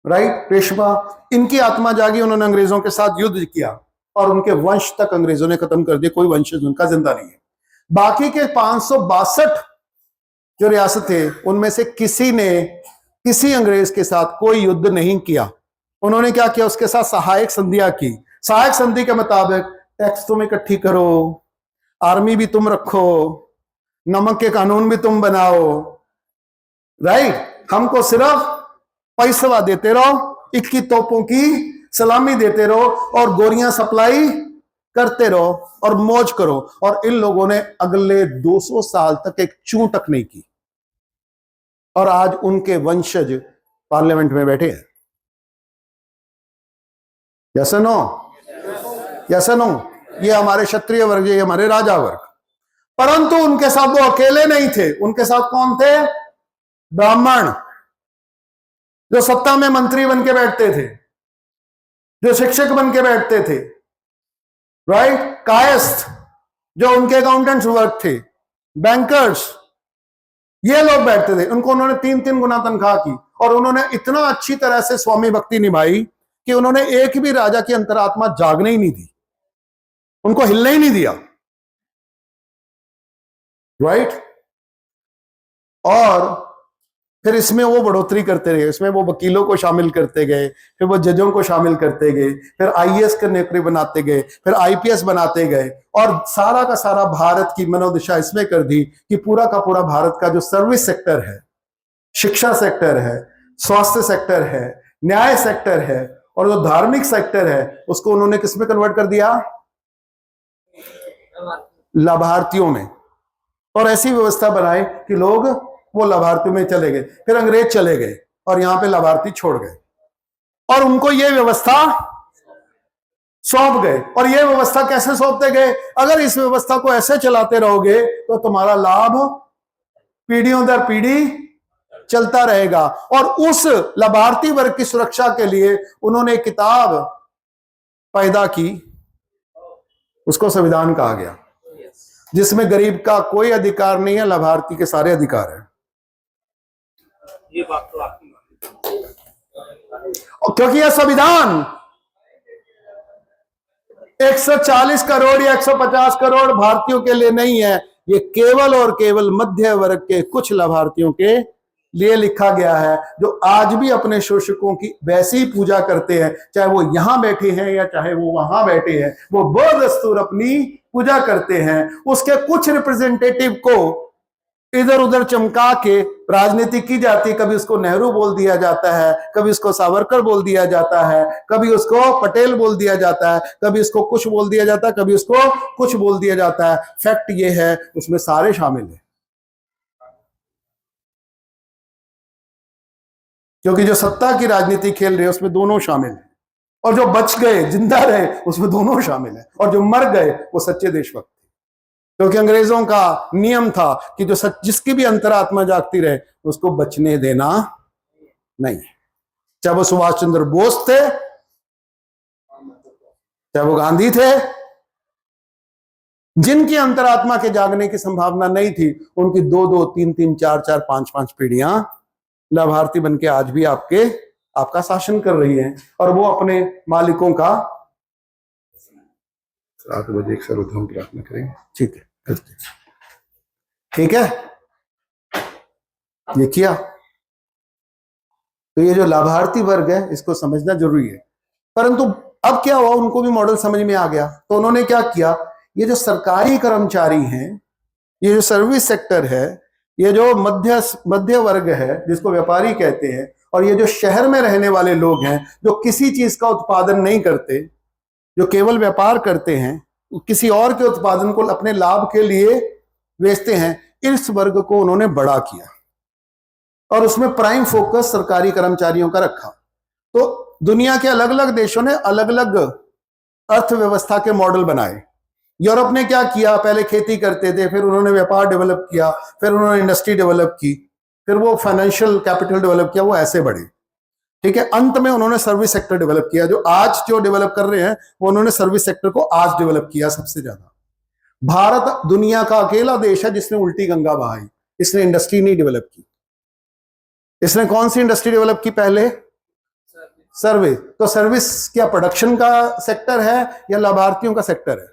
राइट, पेशवा, इनकी आत्मा जागी, उन्होंने अंग्रेजों के साथ युद्ध किया और उनके वंश तक अंग्रेजों ने खत्म कर दिया, कोई वंशज उनका जिंदा नहीं है। बाकी के 562 जो रियासत थे उनमें से किसी ने किसी अंग्रेज के साथ कोई युद्ध नहीं किया। उन्होंने क्या किया, उसके साथ सहायक संधियां की। सहायक संधि के मुताबिक टैक्स तुम इकट्ठी करो, आर्मी भी तुम रखो, नमक के कानून भी तुम बनाओ, राइट, हमको सिर्फ पैसा देते रहो, इक्की तोपों की सलामी देते रहो और गोरियां सप्लाई करते रहो और मौज करो। और इन लोगों ने अगले 200 साल तक एक चूं तक नहीं की। और आज उनके वंशज पार्लियामेंट में बैठे हैं। यस नो, यस नो, ये हमारे क्षत्रिय वर्ग, ये हमारे राजा वर्ग। परंतु उनके साथ वो अकेले नहीं थे, उनके साथ कौन थे, ब्राह्मण, जो सत्ता में मंत्री बन के बैठते थे, जो शिक्षक बन के बैठते थे, राइट, कायस्थ, जो उनके अकाउंटेंट्स वर्ग थे, बैंकर्स, ये लोग बैठते थे। उनको उन्होंने 3-3 गुना तनख्वाह की और उन्होंने इतना अच्छी तरह से स्वामी भक्ति निभाई कि उन्होंने एक भी राजा की अंतरात्मा जागने ही नहीं दी, उनको हिलने ही नहीं दिया, राइट। और फिर इसमें वो बढ़ोतरी करते रहे, इसमें वो वकीलों को शामिल करते गए, फिर वो जजों को शामिल करते गए, फिर आईएएस के नौकरी बनाते गए, फिर आईपीएस बनाते गए, और सारा का सारा भारत की मनोदशा इसमें कर दी कि पूरा का पूरा भारत का जो सर्विस सेक्टर है, शिक्षा सेक्टर है, स्वास्थ्य सेक्टर है, न्याय सेक्टर है और जो धार्मिक सेक्टर है, उसको उन्होंने किस में कन्वर्ट कर दिया? लाभार्थियों में। और ऐसी व्यवस्था बनाई कि लोग वो लाभार्थियों में चले गए। फिर अंग्रेज चले गए और यहां पे लाभार्थी छोड़ गए और उनको ये व्यवस्था सौंप गए। और ये व्यवस्था कैसे सौंपते गए? अगर इस व्यवस्था को ऐसे चलाते रहोगे तो तुम्हारा लाभ पीढ़ियों दर पीढ़ी चलता रहेगा। और उस लाभार्थी वर्ग की सुरक्षा के लिए उन्होंने एक किताब पैदा की, उसको संविधान कहा गया, जिसमें गरीब का कोई अधिकार नहीं है, लाभार्थी के सारे अधिकार हैं। ये बात तो आपकी, क्योंकि यह संविधान 140 करोड़ या 150 करोड़ भारतीयों के लिए नहीं है, ये केवल और केवल मध्य वर्ग के कुछ लाभार्थियों के लिए लिखा गया है, जो आज भी अपने शोषकों की वैसी ही पूजा करते हैं, चाहे वो यहां बैठे हैं या चाहे वो वहां बैठे हैं, वो बदस्तूर अपनी पूजा करते हैं। उसके कुछ रिप्रेजेंटेटिव को इधर उधर चमका के राजनीति की जाती है, कभी उसको नेहरू बोल दिया जाता है, कभी उसको सावरकर बोल दिया जाता है, कभी उसको पटेल बोल दिया जाता है, कभी उसको कुछ बोल दिया जाता है, कभी उसको कुछ बोल दिया जाता है। फैक्ट ये है, उसमें सारे शामिल हैं, क्योंकि जो सत्ता की राजनीति खेल रहे हैं उसमें दोनों शामिल हैं, और जो बच गए जिंदा रहे उसमें दोनों शामिल हैं, और जो मर गए वो सच्चे देशभक्त थे। क्योंकि अंग्रेजों का नियम था कि जो जिसकी भी अंतरात्मा जागती रहे उसको बचने देना नहीं, चाहे वो सुभाष चंद्र बोस थे, चाहे वो गांधी थे, जिनकी अंतरात्मा के जागने की संभावना नहीं थी, उनकी 2-2, 3-3, 4-4, 5-5 पीढ़ियां लाभार्थी बनके आज भी आपका शासन कर रही हैं, और वो अपने मालिकों का 7 बजे एक सर्वधर्म प्रार्थना करेंगे। ठीक है, ठीक है, ये किया। तो ये जो लाभार्थी वर्ग है इसको समझना जरूरी है। परंतु अब क्या हुआ, उनको भी मॉडल समझ में आ गया, तो उन्होंने क्या किया, ये जो सरकारी कर्मचारी हैं, ये जो सर्विस सेक्टर है, ये जो मध्य वर्ग है जिसको व्यापारी कहते हैं, और ये जो शहर में रहने वाले लोग हैं जो किसी चीज का उत्पादन नहीं करते, जो केवल व्यापार करते हैं, किसी और के उत्पादन को अपने लाभ के लिए बेचते हैं, इस वर्ग को उन्होंने बड़ा किया और उसमें प्राइम फोकस सरकारी कर्मचारियों का रखा। तो दुनिया के अलग अलग देशों ने अलग अलग अर्थव्यवस्था के मॉडल बनाए। यूरोप ने क्या किया, पहले खेती करते थे, फिर उन्होंने व्यापार डेवलप किया, फिर उन्होंने इंडस्ट्री डेवलप की, फिर वो फाइनेंशियल कैपिटल डेवलप किया, वो ऐसे बढ़े। ठीक है, अंत में उन्होंने सर्विस सेक्टर डेवलप किया। जो डेवलप कर रहे हैं वो उन्होंने सर्विस सेक्टर को आज डेवलप किया सबसे ज्यादा। भारत दुनिया का अकेला देश है जिसने उल्टी गंगा बहाई, इसने इंडस्ट्री नहीं डेवलप की। इसने कौन सी इंडस्ट्री डेवलप की पहले? सर्विस। तो सर्विस क्या प्रोडक्शन का सेक्टर है या लाभार्थियों का सेक्टर है?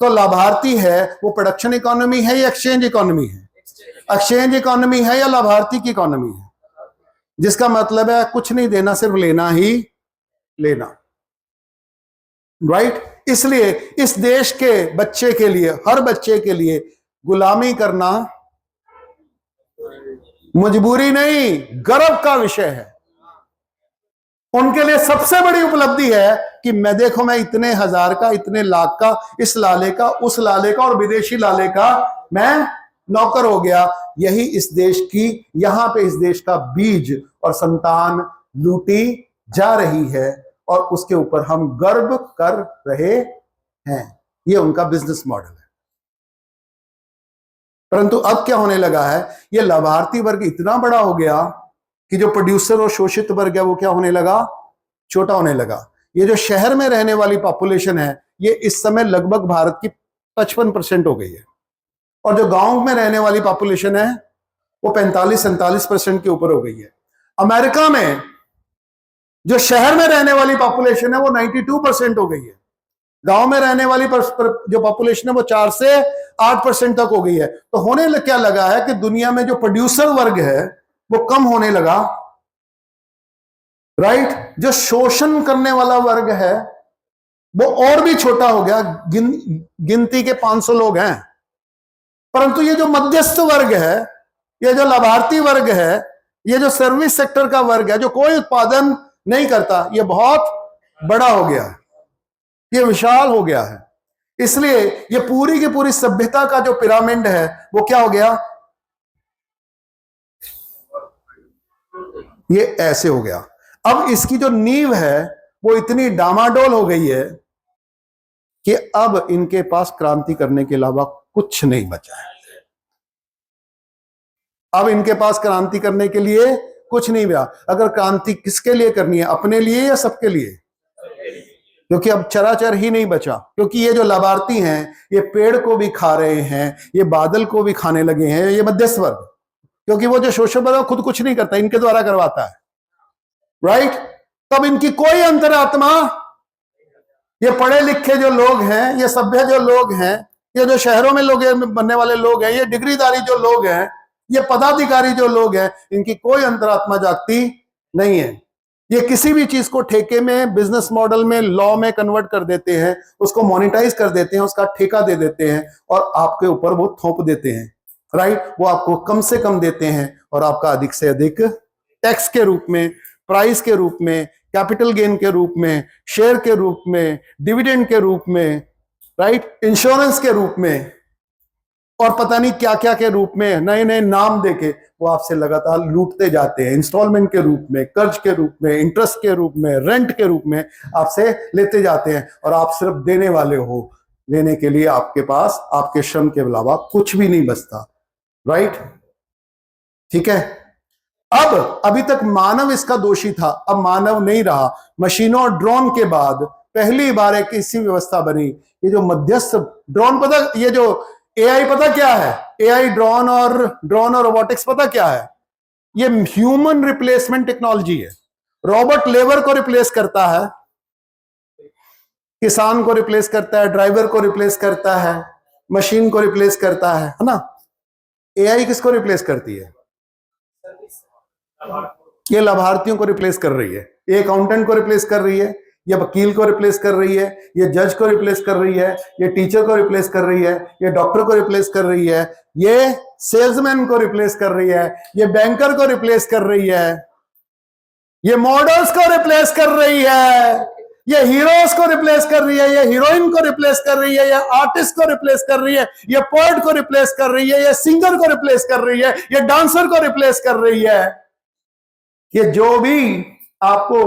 तो लाभार्थी है वो प्रोडक्शन इकोनॉमी है या एक्सचेंज इकोनॉमी है? एक्सचेंज इकोनॉमी है या लाभार्थी की इकोनॉमी है? जिसका मतलब है कुछ नहीं देना, सिर्फ लेना ही लेना, राइट? इसलिए इस देश के बच्चे के लिए, हर बच्चे के लिए गुलामी करना मजबूरी नहीं, गर्व का विषय है। उनके लिए सबसे बड़ी उपलब्धि है कि मैं इतने हजार का, इतने लाख का, इस लाले का, उस लाले का और विदेशी लाले का मैं नौकर हो गया। यही इस देश की, यहां पे इस देश का बीज और संतान लूटी जा रही है और उसके ऊपर हम गर्व कर रहे हैं। ये उनका बिजनेस मॉडल है। परंतु अब क्या होने लगा है, ये लाभार्थी वर्ग इतना बड़ा हो गया कि जो प्रोड्यूसर और शोषित वर्ग है वो क्या होने लगा, छोटा होने लगा। ये जो शहर में रहने वाली पॉपुलेशन है ये इस समय लगभग भारत की 55% हो गई है, और जो गांव में रहने वाली पॉपुलेशन है वो 45-47% के ऊपर हो गई है। अमेरिका में जो शहर में रहने वाली पॉपुलेशन है वो 92% हो गई है, गांव में रहने वाली जो पॉपुलेशन है वो 4 से 8% तक हो गई है। तो होने क्या लगा है कि दुनिया में जो प्रोड्यूसर वर्ग है वो कम होने लगा, राइट। जो शोषण करने वाला वर्ग है वो और भी छोटा हो गया, गिनती के 500 लोग हैं। परंतु ये जो मध्यस्थ वर्ग है, ये जो लाभार्थी वर्ग है, ये जो सर्विस सेक्टर का वर्ग है जो कोई उत्पादन नहीं करता, ये बहुत बड़ा हो गया है, ये विशाल हो गया है। इसलिए ये पूरी की पूरी सभ्यता का जो पिरामिड है वो क्या हो गया, ये ऐसे हो गया। अब इसकी जो नींव है वो इतनी डामाडोल हो गई है कि अब इनके पास क्रांति करने के अलावा कुछ नहीं बचा है। अब इनके पास क्रांति करने के लिए कुछ नहीं बचा। अगर क्रांति किसके लिए करनी है, अपने लिए या सबके लिए? क्योंकि अब चराचर ही नहीं बचा, क्योंकि ये जो लाभार्थी हैं ये पेड़ को भी खा रहे हैं, ये बादल को भी खाने लगे हैं, ये मध्यस्थ वर्ग। क्योंकि वो जो शोषण वर्ग खुद कुछ नहीं करता, इनके द्वारा करवाता है, राइट। तब इनकी कोई अंतरात्मा, ये पढ़े लिखे जो लोग हैं, ये सभ्य जो लोग हैं, ये जो शहरों में लोग बनने वाले लोग हैं, ये डिग्रीधारी जो लोग हैं, ये पदाधिकारी जो लोग हैं, इनकी कोई अंतरात्मा जागती नहीं है। ये किसी भी चीज को ठेके में, बिजनेस मॉडल में, लॉ में कन्वर्ट कर देते हैं, उसको मोनेटाइज कर देते हैं, उसका ठेका दे देते हैं और आपके ऊपर वो थोप देते हैं, राइट। वो आपको कम से कम देते हैं और आपका अधिक से अधिक टैक्स के रूप में, प्राइस के रूप में, कैपिटल गेन के रूप में, शेयर के रूप में, डिविडेंड के रूप में, राइट, इंश्योरेंस के रूप में और पता नहीं क्या क्या के रूप में, नए नए नाम देके वो आपसे लगातार लूटते जाते हैं। इंस्टॉलमेंट के रूप में, कर्ज के रूप में, इंटरेस्ट के रूप में, रेंट के रूप में आपसे लेते जाते हैं और आप सिर्फ देने वाले हो। लेने के लिए आपके पास आपके श्रम के अलावा कुछ भी नहीं बचता, राइट। ठीक है। अब अभी तक मानव इसका दोषी था, अब मानव नहीं रहा। मशीनों और ड्रोन के बाद पहली बार एक ऐसी व्यवस्था बनी, ये जो मध्यस्थ ड्रोन, पता ये जो एआई पता क्या है, एआई ड्रोन और रोबोटिक्स पता क्या है, ये ह्यूमन रिप्लेसमेंट टेक्नोलॉजी है। रोबोट लेबर को रिप्लेस करता है, किसान को रिप्लेस करता है, ड्राइवर को रिप्लेस करता है, मशीन को रिप्लेस करता है ना। एआई किसको रिप्लेस करती है? ये लाभार्थियों को रिप्लेस कर रही है, ये अकाउंटेंट को रिप्लेस कर रही है, ये वकील को रिप्लेस कर रही है, ये जज को रिप्लेस कर रही है, ये टीचर को रिप्लेस कर रही है, ये डॉक्टर को रिप्लेस कर रही है, ये सेल्समैन को रिप्लेस कर रही है, ये बैंकर को रिप्लेस कर रही है, ये मॉडल्स को रिप्लेस कर रही है, ये हीरोज को रिप्लेस कर रही है, ये हीरोइन को रिप्लेस कर रही है, ये आर्टिस्ट को रिप्लेस कर रही है, ये पोएट को रिप्लेस कर रही है, ये सिंगर को रिप्लेस कर रही है, ये डांसर को रिप्लेस कर रही है। ये जो भी आपको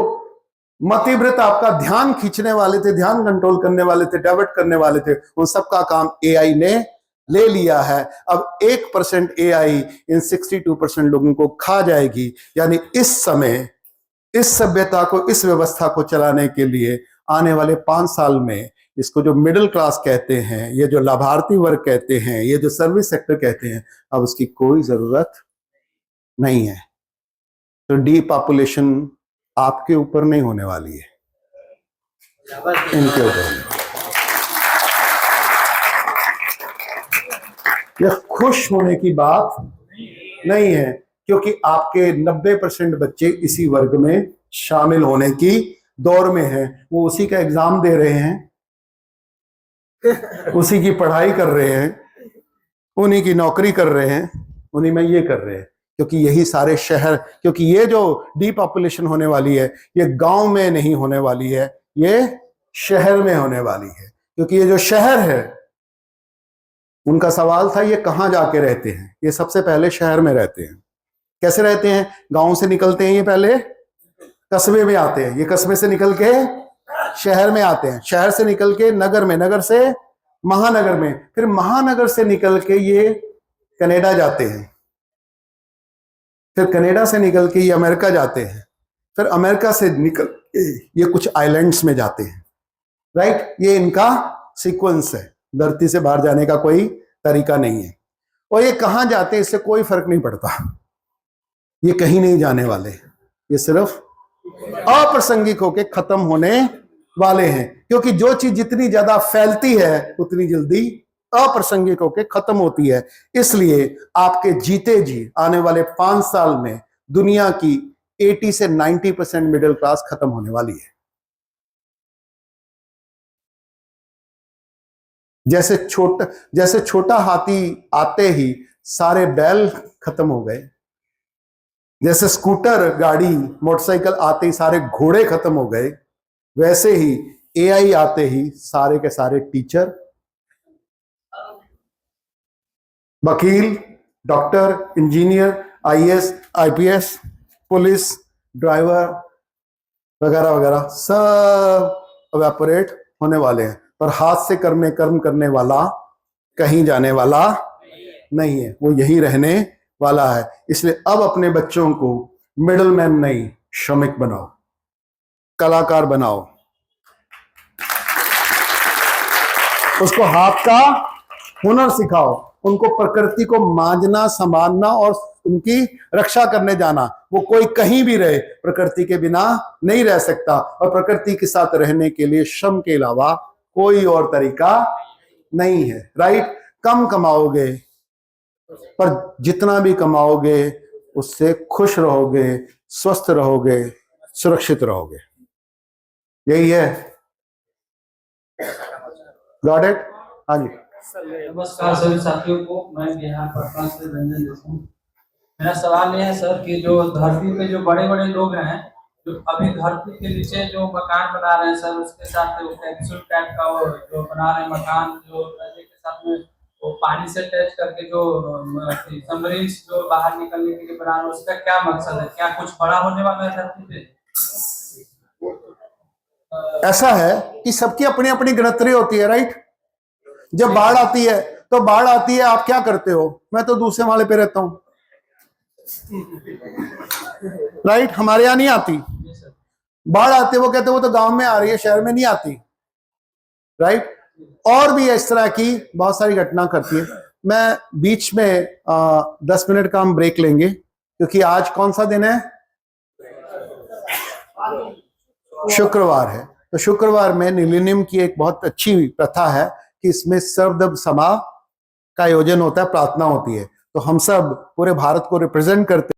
मतिवृत्त, आपका ध्यान खींचने वाले थे, ध्यान कंट्रोल करने वाले थे, डाइवर्ट करने वाले थे, उन सबका काम एआई ने ले लिया है। अब 1% एआई इन 62% लोगों को खा जाएगी। यानी इस समय इस सभ्यता को, इस व्यवस्था को चलाने के लिए आने वाले 5 साल में इसको जो मिडिल क्लास कहते हैं, ये जो लाभार्थी वर्ग कहते हैं, ये जो सर्विस सेक्टर कहते हैं, अब उसकी कोई जरूरत नहीं है। तो डीपॉपुलेशन आपके ऊपर नहीं होने वाली है, इनके ऊपर। यह खुश होने की बात नहीं है, क्योंकि आपके 90% बच्चे इसी वर्ग में शामिल होने की दौर में हैं। वो उसी का एग्जाम दे रहे हैं, उसी की पढ़ाई कर रहे हैं, उन्हीं की नौकरी कर रहे हैं, उन्हीं में ये कर रहे हैं। क्योंकि यही सारे शहर, क्योंकि ये जो डीपॉपुलेशन होने वाली है ये गांव में नहीं होने वाली है, ये शहर में होने वाली है। क्योंकि ये जो शहर है, उनका सवाल था ये कहाँ जाके रहते हैं। ये सबसे पहले शहर में रहते हैं। कैसे रहते हैं? गांव से निकलते हैं, ये पहले कस्बे में आते हैं, ये कस्बे से निकल के शहर में आते हैं, शहर से निकल के नगर में, नगर से महानगर में, फिर महानगर से निकल के ये कनाडा जाते हैं, फिर कनाडा से निकल के ये अमेरिका जाते हैं, फिर अमेरिका से निकल के ये कुछ आइलैंड्स में जाते हैं, राइट। ये इनका सीक्वेंस है। धरती से बाहर जाने का कोई तरीका नहीं है। और ये कहाँ जाते हैं इससे कोई फर्क नहीं पड़ता, ये कहीं नहीं जाने वाले, ये सिर्फ अप्रासंगिक होके खत्म होने वाले हैं, क्योंकि जो चीज जितनी ज्यादा फैलती है उतनी जल्दी अप्रासंगिक होके खत्म होती है। इसलिए आपके जीते जी आने वाले 5 साल में दुनिया की 80 से 90% मिडिल क्लास खत्म होने वाली है। जैसे छोटा हाथी आते ही सारे बैल खत्म हो गए, जैसे स्कूटर गाड़ी मोटरसाइकिल आते ही सारे घोड़े खत्म हो गए, वैसे ही एआई आते ही सारे के सारे टीचर, वकील, doctor, engineer, IAS, IPS, police, driver वगैरह वगैरह सब एवेपोरेट होने वाले हैं। पर हाथ से कर्म करने वाला कहीं जाने वाला नहीं है, वो यही रहने वाला है। इसलिए अब अपने बच्चों को मिडलमैन नहीं, श्रमिक बनाओ, कलाकार बनाओ, उसको हाथ का हुनर सिखाओ, उनको प्रकृति को मांझना, संभालना और उनकी रक्षा करने जाना। वो कोई कहीं भी रहे, प्रकृति के बिना नहीं रह सकता, और प्रकृति के साथ रहने के लिए श्रम के अलावा कोई और तरीका नहीं है। राइट? कम कमाओगे, पर जितना भी कमाओगे उससे खुश रहोगे, स्वस्थ रहोगे, सुरक्षित रहोगे। यही है। Got it? हाँ जी। नमस्कार सभी साथियों को, मैं बिहार पटना से रंजन देशमुख। मेरा सवाल यह है सर कि जो धरती पे जो बड़े बड़े लोग हैं, जो अभी धरती के नीचे जो मकान बना रहे हैं सर, उसके साथ वो कैप्सूल टाइप का वो जो बना रहे हैं मकान, जो रहने के साथ में वो पानी से टच करके जो सबमरीन्स जो बाहर निकलने के लिए बना रहे हैं, उसका क्या मकसद है? क्या कुछ बड़ा होने वाला है धरती पे? ऐसा है कि सबकी अपनी अपनी गिनती होती है। राइट? जब बाढ़ आती है तो बाढ़ आती है, आप क्या करते हो? मैं तो दूसरे माले पे रहता हूं। राइट? हमारे यहां नहीं आती बाढ़। आती वो कहते वो तो गांव में आ रही है, शहर में नहीं आती। राइट? और भी इस तरह की बहुत सारी घटना करती है। मैं बीच में 10 मिनट का हम ब्रेक लेंगे, क्योंकि आज कौन सा दिन है? शुक्रवार है। तो शुक्रवार में मिलेनियम की एक बहुत अच्छी प्रथा है कि इसमें सर्वधर्म सभा का आयोजन होता है, प्रार्थना होती है। तो हम सब पूरे भारत को रिप्रेजेंट करते